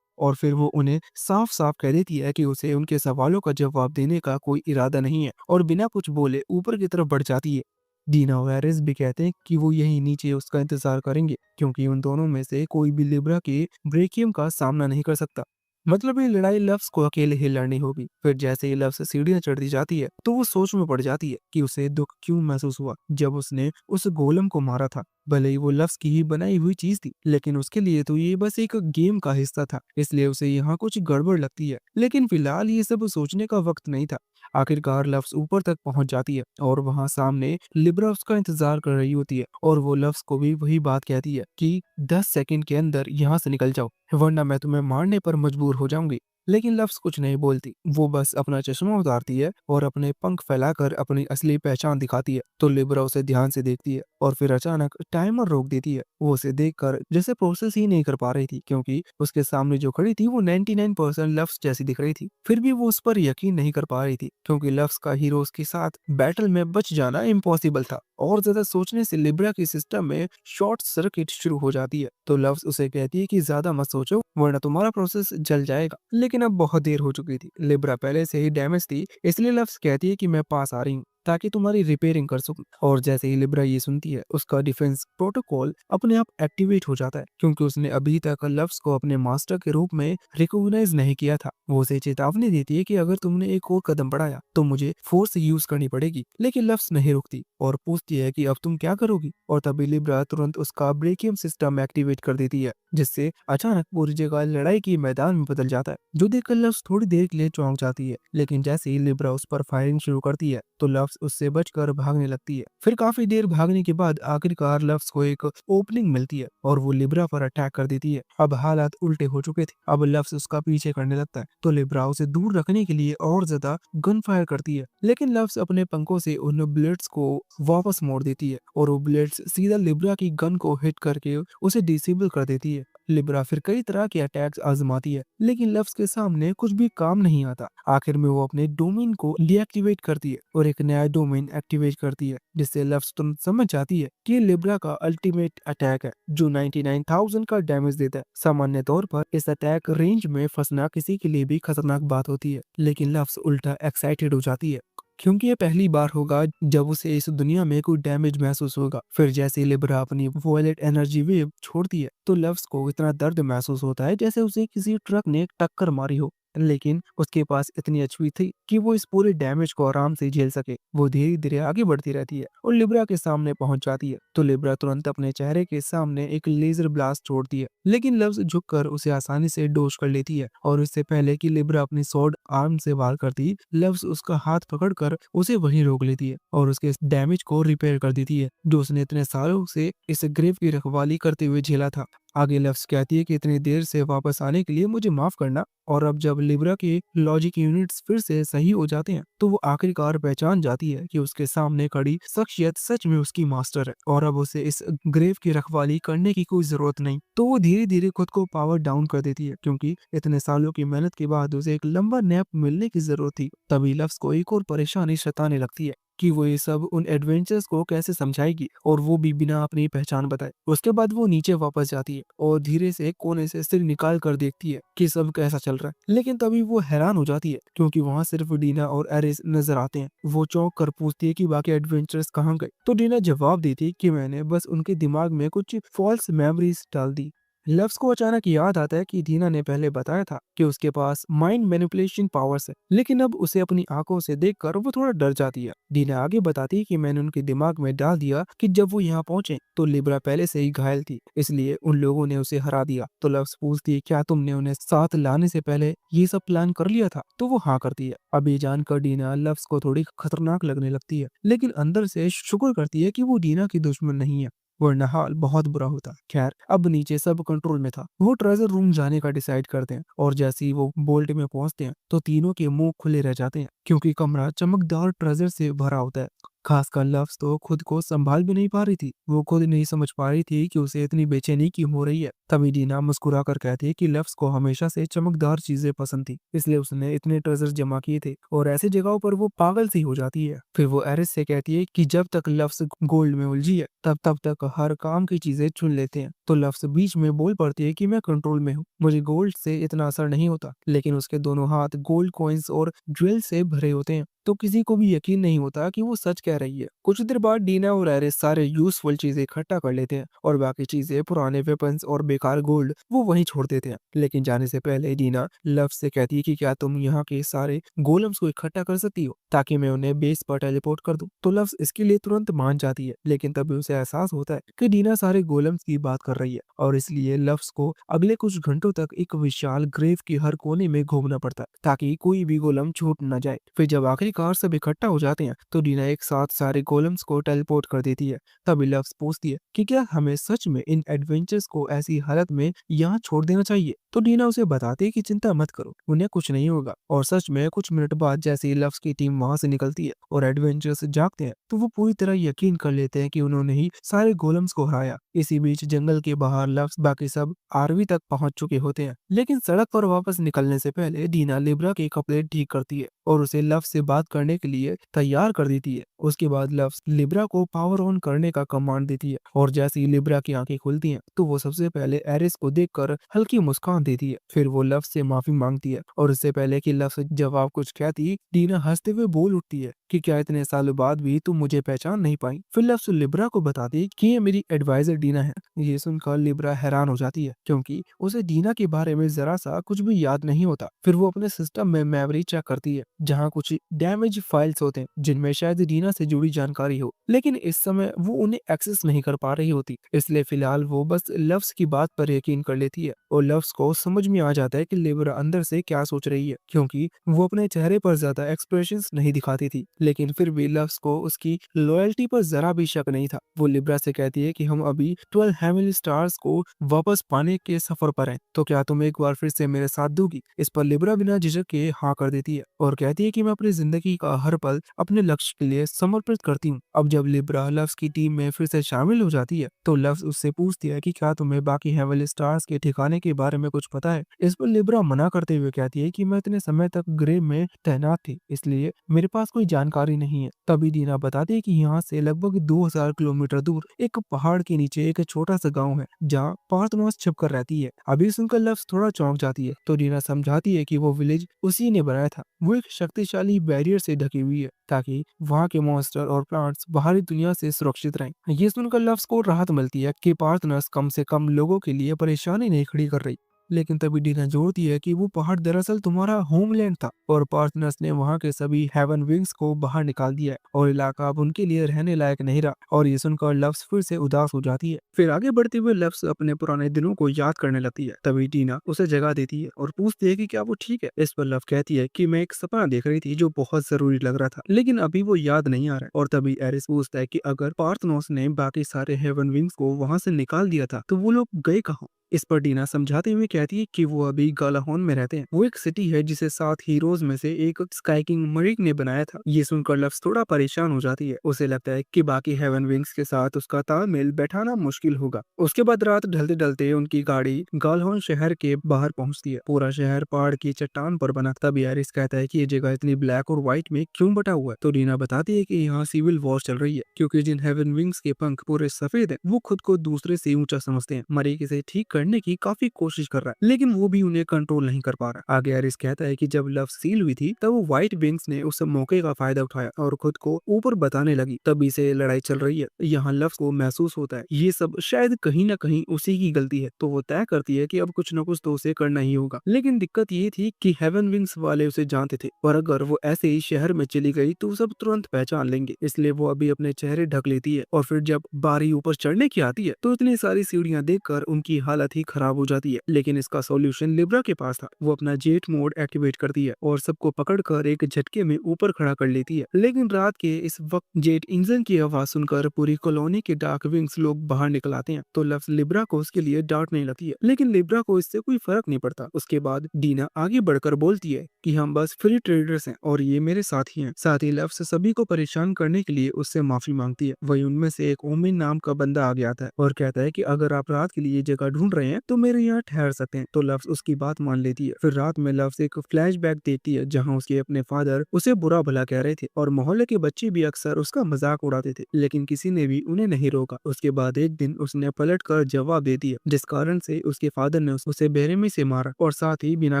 और फिर वो उन्हें साफ साफ कह देती है कि उसे उनके सवालों का जवाब देने का कोई इरादा नहीं है, और बिना कुछ बोले ऊपर की तरफ बढ़ जाती है। डीना और एरिस भी कहते हैं कि वो यहीं नीचे उसका इंतजार करेंगे, क्योंकि उन दोनों में से कोई भी लिब्रा के ब्रेकियम का सामना नहीं कर सकता। मतलब ये लड़ाई लव्स को अकेले ही लड़नी होगी। फिर जैसे ही लव्स सीढ़ियां चढ़ती जाती है तो वो सोच में पड़ जाती है कि उसे दुख क्यों महसूस हुआ जब उसने उस गोलम को मारा था। भले ही वो लव्स की ही बनाई हुई चीज थी, लेकिन उसके लिए तो ये बस एक गेम का हिस्सा था, इसलिए उसे यहाँ कुछ गड़बड़ लगती है। लेकिन फिलहाल ये सब सोचने का वक्त नहीं था। आखिरकार लव्स ऊपर तक पहुंच जाती है, और वहां सामने लिब्रा उसका इंतजार कर रही होती है, और वो लव्स को भी वही बात कहती है कि 10 सेकंड के अंदर यहाँ से निकल जाओ, वरना मैं तुम्हें मारने पर मजबूर हो जाऊंगी। लेकिन लफ्ज कुछ नहीं बोलती, वो बस अपना चश्मा उतारती है और अपने पंख फैलाकर अपनी असली पहचान दिखाती है। तो लिब्रा उसे ध्यान से देखती है, और फिर अचानक टाइमर रोक देती है। वो उसे देखकर जैसे प्रोसेस ही नहीं कर पा रही थी, क्योंकि उसके सामने जो खड़ी थी वो 99% लफ्ज जैसी दिख रही थी। फिर भी वो उस पर यकीन नहीं कर पा रही थी, क्योंकि लफ्ज का हीरोज के साथ बैटल में बच जाना इम्पॉसिबल था। और ज्यादा सोचने से लिब्रा की सिस्टम में शॉर्ट सर्किट शुरू हो जाती है। तो लव्स उसे कहती है कि ज्यादा मत सोचो, वरना तुम्हारा प्रोसेस जल जाएगा। लेकिन अब बहुत देर हो चुकी थी, लिब्रा पहले से ही डैमेज थी, इसलिए लव्स कहती है कि मैं पास आ रही हूँ ताकि तुम्हारी रिपेयरिंग कर सकूं। और जैसे ही लिब्रा ये सुनती है, उसका डिफेंस प्रोटोकॉल अपने आप एक्टिवेट हो जाता है, क्योंकि उसने अभी तक लव्स को अपने मास्टर के रूप में रिकॉग्नाइज नहीं किया था। वो उसे चेतावनी देती है कि अगर तुमने एक और कदम बढ़ाया तो मुझे फोर्स यूज करनी पड़ेगी। लेकिन लव्स नहीं रुकती और पूछती है कि अब तुम क्या करोगी। और तभी लिब्रा तुरंत उसका ब्रेकियम सिस्टम एक्टिवेट कर देती है, जिससे अचानक पूरी जगह लड़ाई की मैदान में बदल जाता है, जो देखकर लव्स थोड़ी देर के लिए चौंक जाती है। लेकिन जैसे ही लिब्रा उस पर फायरिंग शुरू करती है तो लव्स उससे बचकर भागने लगती है। फिर काफी देर भागने के बाद आखिरकार लव्स को एक ओपनिंग मिलती है और वो लिब्रा पर अटैक कर देती है। अब हालात उल्टे हो चुके थे। अब लव्स उसका पीछे करने लगता है तो लिब्रा उसे दूर रखने के लिए और ज्यादा गन फायर करती है, लेकिन लव्स अपने पंखों से उन बुलेट्स को वापस मोड़ देती है और वो बुलेट्स सीधा लिब्रा की गन को हिट करके उसे डिसेबल कर देती है। लिब्रा फिर कई तरह के अटैक्स आजमाती है, लेकिन लव्स के सामने कुछ भी काम नहीं आता। आखिर में वो अपने डोमेन को डीएक्टिवेट करती है और एक नया डोमेन एक्टिवेट करती है, जिससे लव्स तुरंत समझ जाती है कि लिब्रा का अल्टीमेट अटैक है जो 99,000 का डैमेज देता है। सामान्य तौर पर इस अटैक रेंज में फंसना किसी के लिए भी खतरनाक बात होती है, लेकिन लव्स उल्टा एक्साइटेड हो जाती है क्योंकि ये पहली बार होगा जब उसे इस दुनिया में कोई डैमेज महसूस होगा। फिर जैसे ही लिब्रा अपनी वॉयलेट एनर्जी वेव छोड़ती है तो लव्स को इतना दर्द महसूस होता है जैसे उसे किसी ट्रक ने टक्कर मारी हो, लेकिन उसके पास इतनी एचपी थी कि वो इस पूरे डैमेज को आराम से झेल सके। वो धीरे धीरे आगे बढ़ती रहती है और लिब्रा के सामने पहुंच जाती है तो लिब्रा तुरंत अपने चेहरे के सामने एक लेजर ब्लास्ट छोड़ती है, लेकिन लव्स झुककर उसे आसानी से डोज कर लेती है और इससे पहले कि लिब्रा अपनी स्वॉर्ड आर्म से वार करती, लव्स उसका हाथ पकड़कर उसे वहीं रोक लेती है और उसके इस डैमेज को रिपेयर कर देती है जो उसने इतने सालों से इस ग्रेव की रखवाली करते हुए झेला था। आगे लव्स कहती है कि इतनी देर से वापस आने के लिए मुझे माफ करना, और अब जब लिब्रा के लॉजिक यूनिट्स फिर से सही हो जाते हैं तो वो आखिरकार पहचान जाती है कि उसके सामने खड़ी शख्सियत सच में उसकी मास्टर है और अब उसे इस ग्रेव की रखवाली करने की कोई जरूरत नहीं। तो वो धीरे धीरे खुद को पावर डाउन कर देती है क्योंकि इतने सालों की मेहनत के बाद उसे एक लंबा नैप मिलने की जरूरत थी। तभी लव्स को एक और परेशानी सताने लगती है कि वो ये सब उन एडवेंचर्स को कैसे समझाएगी, और वो भी बिना अपनी पहचान बताए। उसके बाद वो नीचे वापस जाती है और धीरे से कोने से सिर निकाल कर देखती है कि सब कैसा चल रहा है, लेकिन तभी वो हैरान हो जाती है क्योंकि वहाँ सिर्फ डीना और एरिस नजर आते हैं। वो चौंक कर पूछती है कि बाकी एडवेंचर्स कहाँ गए, तो डीना जवाब देती है कि मैंने बस उनके दिमाग में कुछ फॉल्स मेमोरीज डाल दी। लव्स को अचानक याद आता है कि दीना ने पहले बताया था कि उसके पास माइंड मैनिपुलेशन पावर्स है, लेकिन अब उसे अपनी आंखों से देखकर वो थोड़ा डर जाती है। दीना आगे बताती है कि मैंने उनके दिमाग में डाल दिया कि जब वो यहाँ पहुंचे तो लिब्रा पहले से ही घायल थी, इसलिए उन लोगों ने उसे हरा दिया। तो लव्स पूछती है क्या तुमने उन्हें साथ लाने से पहले ये सब प्लान कर लिया था, तो वो हाँ करती है। अब ये जानकर डीना लव्स को थोड़ी खतरनाक लगने लगती है, लेकिन अंदर से शुक्र करती है कि वो डीना की दुश्मन नहीं है, वरना हाल बहुत बुरा होता। खैर अब नीचे सब कंट्रोल में था। वो ट्रेजर रूम जाने का डिसाइड करते हैं और जैसे ही वो बोल्ट में पहुंचते हैं तो तीनों के मुंह खुले रह जाते हैं क्योंकि कमरा चमकदार ट्रेजर से भरा होता है। खासकर लव्स तो खुद को संभाल भी नहीं पा रही थी। वो खुद नहीं समझ पा रही थी कि उसे इतनी बेचैनी क्यों हो रही है। तभी डीना मुस्कुरा कर कहती है कि लव्स को हमेशा से चमकदार चीजें पसंद थी, इसलिए उसने इतने ट्रेजर जमा किए थे और ऐसी जगहों पर वो पागल सी हो जाती है। फिर वो एरिस से कहती है कि जब तक लव्स गोल्ड में उलझी है तब तक हर काम की चीजें चुन लेते हैं। तो लव्स बीच में बोल पड़ती है कि मैं कंट्रोल में हूँ, मुझे गोल्ड से इतना असर नहीं होता, लेकिन उसके दोनों हाथ गोल्ड कॉइन्स और ज्वेल से भरे होते हैं तो किसी को भी यकीन नहीं होता कि वो सच कह रही है। कुछ देर बाद डीना और एरिस सारे यूजफुल चीजें इकट्ठा कर लेते हैं और बाकी चीजें, पुराने वेपन्स और बेकार गोल्ड, वो वहीं छोड़ देते हैं। लेकिन जाने से पहले डीना लव्स से कहती है कि क्या तुम यहाँ के सारे गोलम्स को इकट्ठा कर सकती हो ताकि मैं उन्हें बेस पर टेलीपोर्ट कर दूं। तो लव्स इसके लिए तुरंत मान जाती है, लेकिन तभी उसे एहसास होता है कि डीना सारे गोलम्स की बात कर रही है और इसलिए लव्स को अगले कुछ घंटों तक एक विशाल ग्रेव के हर कोने में घूमना पड़ता है ताकि कोई भी गोलम छूट न जाए। फिर जब आखिरकार सब इकट्ठा हो जाते हैं तो डीना एक साथ सारे गोलम्स को टेलीपोर्ट कर देती है। तभी लव्स पूछती है कि क्या हमें सच में इन एडवेंचर्स को ऐसी हालत में यहाँ छोड़ देना चाहिए, तो डीना उसे बताती है कि चिंता मत करो, उन्हें कुछ नहीं होगा। और सच में कुछ मिनट बाद जैसे ही लव्स की टीम वहां से निकलती है और एडवेंचर्स जागते हैं तो वो पूरी तरह यकीन कर लेते हैं कि उन्होंने ही सारे गोलम्स को हराया। इसी बीच जंगल के बाहर लव्स बाकी सब आरवी तक पहुंच चुके होते हैं, लेकिन सड़क पर वापस निकलने से पहले डीना लिब्रा के कपड़े ठीक करती है और उसे लव्स से बात करने के लिए तैयार कर देती है। उसके बाद लव्स लिब्रा को पावर ऑन करने का कमांड देती है और जैसे ही लिब्रा की आंखें खुलती हैं तो वो सबसे पहले एरिस को देखकर हल्की मुस्कान देती है। फिर वो लव्स से माफी मांगती है और इससे पहले कि लव्स जवाब कुछ कहती, डीना हंसते हुए बोल उठती है कि क्या इतने सालों बाद भी तुम मुझे पहचान नहीं पाई। फिर लव्स लिब्रा को बताती कि ये मेरी एडवाइजर डीना है। ये सुनकर लिब्रा हैरान हो जाती है क्योंकि उसे डीना के बारे में जरा सा कुछ भी याद नहीं होता। फिर वो अपने सिस्टम में मेमोरी चेक करती है जहाँ कुछ डैमेज फाइल्स होते हैं जिनमें शायद डीना से जुड़ी जानकारी हो, लेकिन इस समय वो उन्हें एक्सेस नहीं कर पा रही होती। इसलिए फिलहाल वो बस लव्स की बात पर यकीन कर लेती है और लव्स को समझ में आ जाता है कि लिब्रा अंदर से क्या सोच रही है, क्योंकि वो अपने चेहरे पर ज्यादा एक्सप्रेशंस नहीं दिखाती थी। लेकिन फिर भी लव्स को उसकी लॉयल्टी पर जरा भी शक नहीं था। वो लिब्रा से कहती है कि हम अभी 12 हेवनली स्टार्स को वापस पाने के सफर पर हैं, तो क्या तुम एक बार फिर से मेरे साथ दोगी? इस पर लिब्रा बिना झिझक के हाँ कर देती है और कहती है कि मैं अपनी जिंदगी का हर पल अपने लक्ष्य के लिए समर्पित करती हूँ। अब जब लिब्रा लव्स की टीम में फिर से शामिल हो जाती है तो लव्स उससे पूछती है कि क्या तुम्हें बाकी हेवनली स्टार्स के ठिकाने के बारे में कुछ पता है? इस पर लिब्रा मना करते हुए कहती है कि मैं इतने समय तक ग्रेव में तैनात थी, इसलिए मेरे पास कोई जानकारी नहीं है। तभी दीना बताती है कि यहाँ से लगभग 2000 किलोमीटर दूर एक पहाड़ के नीचे एक छोटा सा गांव है जहाँ पार्थनोस छिप कर रहती है। अभी सुनकर लव्स थोड़ा चौंक जाती है तो दीना समझाती है कि वो विलेज उसी ने बनाया था। वो एक शक्तिशाली बैरियर से ढकी हुई है ताकि वहाँ के मॉन्स्टर और प्लांट्स बाहरी दुनिया से सुरक्षित रहें। ये सुनकर लव्स को राहत मिलती है कि पार्थनस कम से कम लोगों के लिए परेशानी नहीं खड़ी कर रही। लेकिन तभी डीना जोड़ती है कि वो पहाड़ दरअसल तुम्हारा होमलैंड था और पार्टनर्स ने वहाँ के सभी हेवन विंग्स को बाहर निकाल दिया है और इलाका अब उनके लिए रहने लायक नहीं रहा। और ये सुनकर लव्स फिर से उदास हो जाती है। फिर आगे बढ़ते हुए लव्स अपने पुराने दिनों को याद करने लगती है। तभी डीना उसे जगह देती है और पूछती है कि क्या वो ठीक है। इस पर लव कहती है कि मैं एक सपना देख रही थी जो बहुत जरूरी लग रहा था, लेकिन अभी वो याद नहीं आ रहा है। और तभी एरिस पूछता है कि अगर पार्थनोस ने बाकी सारे हेवन विंग्स को वहां से निकाल दिया था तो वो लोग गए कहाँ? इस पर डीना समझाते हुए कहती है कि वो अभी गालाहोन में रहते हैं। वो एक सिटी है जिसे 7 हीरोज में से एक स्काई किंग मरिक ने बनाया था। ये सुनकर लव्स थोड़ा परेशान हो जाती है। उसे लगता है कि बाकी हेवन विंग्स के साथ उसका तालमेल बैठाना मुश्किल होगा। उसके बाद रात ढलते ढलते उनकी गाड़ी गालहोन शहर के बाहर पहुंचती है। पूरा शहर पहाड़ की चट्टान पर बना। तब एरिस कहता है कि ये जगह इतनी ब्लैक और व्हाइट में क्यों बटा हुआ है? तो डीना बताती है कि यहाँ सिविल वॉर चल रही है, क्योंकि जिन हेवन विंग्स के पंख पूरे सफेद है वो खुद को दूसरे से ऊंचा समझते हैं। मरिक इसे ठीक करने की काफी कोशिश कर रहा है, लेकिन वो भी उन्हें कंट्रोल नहीं कर पा रहा। आगे एरिस कहता है कि जब लव सील हुई थी तब वो व्हाइट विंग्स ने उस मौके का फायदा उठाया और खुद को ऊपर बताने लगी। तभी से लड़ाई चल रही है। यहाँ लव को महसूस होता है ये सब शायद कहीं ना कहीं उसी की गलती है, तो वो तय करती है कि अब कुछ न कुछ तो उसे करना ही होगा। लेकिन दिक्कत ये थी कि हेवन विंग्स वाले उसे जानते थे और अगर वो ऐसे ही शहर में चली गई तो सब तुरंत पहचान लेंगे। इसलिए वो अभी अपने चेहरे ढक लेती है और फिर जब बारी ऊपर चढ़ने की आती है तो इतनी सारी सीढ़ियां देखकर उनकी हालत ही खराब हो जाती है। लेकिन इसका सॉल्यूशन लिब्रा के पास था। वो अपना जेट मोड एक्टिवेट करती है और सबको पकड़कर एक झटके में ऊपर खड़ा कर लेती है। लेकिन रात के इस वक्त जेट इंजन की आवाज सुनकर पूरी कॉलोनी के डार्क विंग्स लोग बाहर निकल आते हैं तो लव्स लिब्रा को उसके लिए डांटने लगती है, लेकिन लिब्रा को इससे कोई फर्क नहीं पड़ता। उसके बाद डीना आगे बढ़कर बोलती है कि हम बस फ्री ट्रेडर्स हैं और ये मेरे साथी हैं। साथ ही लव्स सभी को परेशान करने के लिए उससे माफी मांगती है। वही उनमें से एक ओमिन नाम का बंदा आगे आता है और कहता है कि अगर आप रात के लिए जगह ढूंढ रहे हैं तो मेरे यहाँ ठहर सकते हैं। तो लव्स उसकी बात मान लेती है। फिर रात में लव्स एक फ्लैशबैक देखती है जहाँ उसके अपने फादर उसे बुरा भला कह रहे थे और मोहल्ले के बच्चे भी अक्सर उसका मजाक उड़ाते थे, लेकिन किसी ने भी उन्हें नहीं रोका। उसके बाद एक दिन उसने पलट कर जवाब दे दिया, जिस कारण से उसके फादर ने उसे बेरहमी से मारा और साथ ही बिना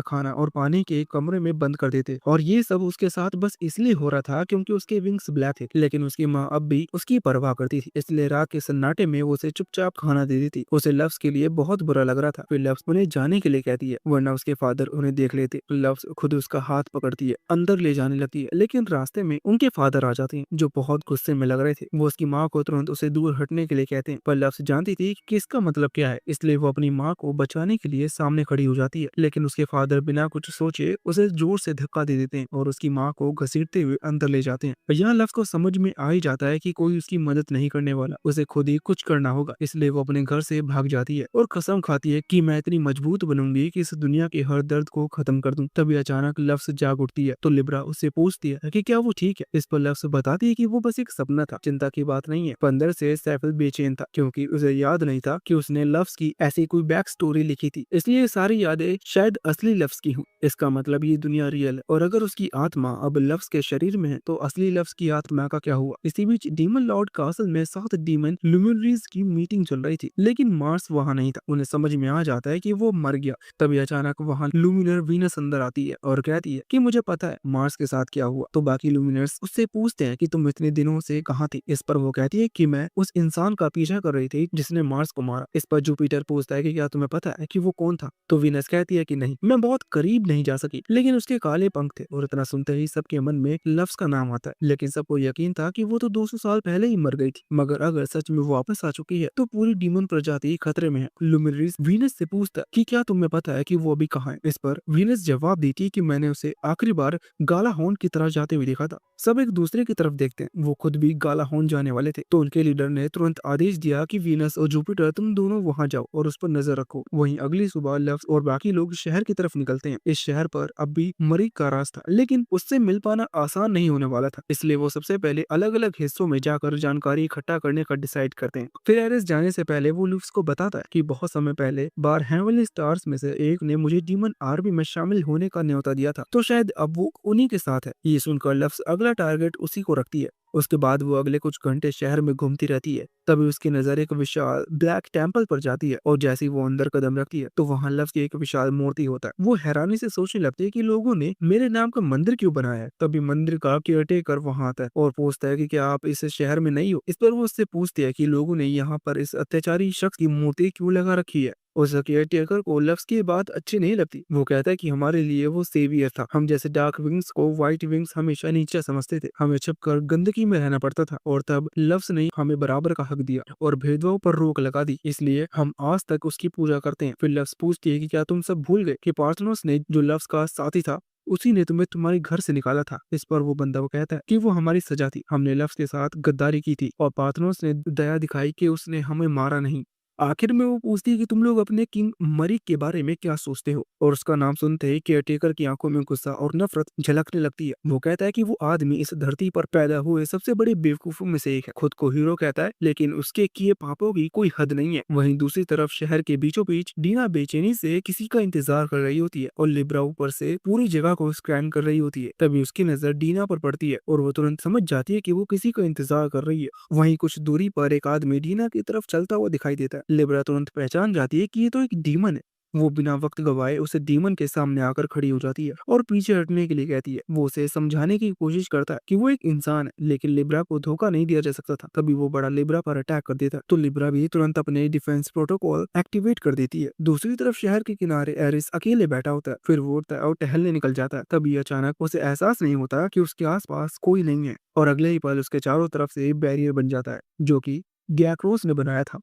खाना और पानी के कमरे में बंद कर देते। और ये सब उसके साथ बस इसलिए हो रहा था क्योंकि उसके विंग्स ब्लैक थे। लेकिन उसकी माँ अब भी उसकी परवाह करती थी, इसलिए रात के सन्नाटे में वो उसे चुपचाप खाना दे देती। उसे लव्स के लिए बहुत बुरा लग रहा था। फिर लव्स उन्हें जाने के लिए कहती है वरना उसके फादर उन्हें देख लेते। लव्स खुद उसका हाथ पकड़ती है, अंदर ले जाने लगती है, लेकिन रास्ते में उनके फादर आ जाते हैं जो बहुत गुस्से में लग रहे थे। वो उसकी माँ को तुरंत उसे दूर हटने के लिए कहते हैं, पर लव्स जानती थी कि इसका मतलब क्या है, इसलिए वो अपनी माँ को बचाने के लिए सामने खड़ी हो जाती है। लेकिन उसके फादर बिना कुछ सोचे उसे जोर से धक्का दे देते हैं और उसकी माँ को घसीटते हुए अंदर ले जाते हैं। यहाँ लव्स को समझ में आ ही जाता है कि कोई उसकी मदद नहीं करने वाला, उसे खुद ही कुछ करना होगा। इसलिए वो अपने घर से भाग जाती है और कसम खाती है कि मैं इतनी मजबूत बनूंगी कि इस दुनिया के हर दर्द को खत्म कर दूं। तभी अचानक लव्स जाग उठती है तो लिब्रा उससे पूछती है कि क्या वो ठीक है। इस पर लव्स बताती है कि वो बस एक सपना था, चिंता की बात नहीं है। अंदर से सैफल बेचैन था क्योंकि उसे याद नहीं था कि उसने लव्स की ऐसी कोई बैक स्टोरी लिखी थी, इसलिए ये सारी यादें शायद असली लव्स की हूँ। इसका मतलब ये दुनिया रियल है और अगर उसकी आत्मा अब लव्स के शरीर में है तो असली लव्स की आत्मा का क्या हुआ। इसी बीच डीमन लॉर्ड कासल में 7 डीमन लुमिनरीज की मीटिंग चल रही थी, लेकिन मार्स वहाँ नहीं था। उन्हें उन्हें समझ में आ जाता है कि वो मर गया। तभी अचानक वहाँ लूमिनर वीनस अंदर आती है और कहती है कि मुझे पता है मार्स के साथ क्या हुआ। तो बाकी लूमिनर्स उससे पूछते हैं कि तुम इतने दिनों से कहाँ थी। इस पर वो कहती है कि मैं उस इंसान का पीछा कर रही थी जिसने मार्स को मारा। इस पर जुपिटर पूछता है कि क्या तुम्हें पता है कि वो कौन था। तो वीनस कहती है कि नहीं, मैं बहुत करीब नहीं जा सकी, लेकिन उसके काले पंख थे। और इतना सुनते ही सबके मन में लफ्ज का नाम आता है, लेकिन सबको यकीन था कि वो तो 200 साल पहले ही मर गई थी। मगर अगर सच में वो वापस आ चुकी है तो पूरी डीमन प्रजाति खतरे में है। लुमिनरीज वीनस से पूछता है कि क्या तुम्हें पता है कि वो अभी कहाँ है। इस पर वीनस जवाब देती है कि मैंने उसे आखिरी बार गाला हॉर्न की तरह जाते हुए देखा था। सब एक दूसरे की तरफ देखते हैं, वो खुद भी गाला हॉर्न जाने वाले थे। तो उनके लीडर ने तुरंत आदेश दिया कि वीनस और जुपिटर तुम दोनों वहां जाओ और उस पर नजर रखो। वहीं अगली सुबह लव्स और बाकी लोग शहर की तरफ निकलते हैं। इस शहर पर अब भी मरीक का राज था, लेकिन उससे मिल पाना आसान नहीं होने वाला था। इसलिए वो सबसे पहले अलग अलग हिस्सों में जाकर जानकारी इकट्ठा करने का डिसाइड करते हैं। फिर एरिस जाने से पहले वो लुफ्स को बताता है कि बहुत समय पहले बार हेवनली स्टार्स में से एक ने मुझे डीमन आर्मी में शामिल होने का न्योता दिया था, तो शायद अब वो उन्हीं के साथ है। ये सुनकर लफ्स अगला टारगेट उसी को रखती है। उसके बाद वो अगले कुछ घंटे शहर में घूमती रहती है। तभी उसकी नजर एक विशाल ब्लैक टेम्पल पर जाती है और जैसे ही वो अंदर कदम रखती है तो वहां लफ्स की एक विशाल मूर्ति होता है। वो हैरानी से सोचने लगती है कि लोगों ने मेरे नाम का मंदिर क्यों बनाया है। तभी मंदिर का केयरटेकर वहां आता है और पूछता है कि क्या आप इस शहर में नहीं हो। इस पर वो उससे पूछती है कि लोगों ने यहाँ पर इस अत्याचारी शख्स की मूर्ति क्यों लगा रखी है। उस केयरटेकर को लफ्स की बात अच्छी नहीं लगती। वो कहता है कि हमारे लिए वो सेवियर था, हम जैसे डार्क विंग्स को व्हाइट विंग्स हमेशा नीचा समझते थे, हमें छुपकर गंदगी में रहना पड़ता था। और तब लफ्स ने हमें बराबर का हक दिया और भेदभाव पर रोक लगा दी, इसलिए हम आज तक उसकी पूजा करते हैं। फिर लफ्स पूछती है कि क्या तुम सब भूल गए कि पार्थनोस ने जो लफ्स का साथी था उसी ने तुम्हें तुम्हारे घर से निकाला था। इस पर वो बंदा वो कहता है कि वो हमारी सजा थी, हमने लफ्स के साथ गद्दारी की थी और पार्थनोस ने दया दिखाई कि उसने हमें मारा नहीं। आखिर में वो पूछती है कि तुम लोग अपने किंग मरिक के बारे में क्या सोचते हो। और उसका नाम सुनते ही केयरटेकर की आंखों में गुस्सा और नफरत झलकने लगती है। वो कहता है कि वो आदमी इस धरती पर पैदा हुए सबसे बड़े बेवकूफों में से एक है। खुद को हीरो कहता है, लेकिन उसके किए पापों की कोई हद नहीं है। वहीं दूसरी तरफ शहर के बीचों बीच डीना बेचैनी से किसी का इंतजार कर रही होती है और लिब्रा ऊपर से पूरी जगह को स्कैन कर रही होती है। तभी उसकी नजर डीना पर पड़ती है और वो तुरंत समझ जाती है कि वो किसी का इंतजार कर रही है। वहीं कुछ दूरी पर एक आदमी डीना की तरफ चलता हुआ दिखाई देता है। लिब्रा तुरंत पहचान जाती है कि ये तो एक डीमन है। वो बिना वक्त गवाए उसे डीमन के सामने आकर खड़ी हो जाती है और पीछे हटने के लिए कहती है। वो उसे समझाने की कोशिश करता है कि वो एक इंसान है, लेकिन लिब्रा को धोखा नहीं दिया जा सकता था। तभी वो बड़ा लिब्रा पर अटैक कर देता है, तो लिब्रा भी तुरंत अपने डिफेंस प्रोटोकॉल एक्टिवेट कर देती है। दूसरी तरफ शहर के किनारे एरिस अकेले बैठा होता है। फिर वो उठता है और टहलने निकल जाता है। तभी अचानक उसे एहसास नहीं होता कि उसके आसपास कोई नहीं है और अगले ही पल उसके चारों तरफ से बैरियर बन जाता है, जो कि गैक्रोस ने बनाया था।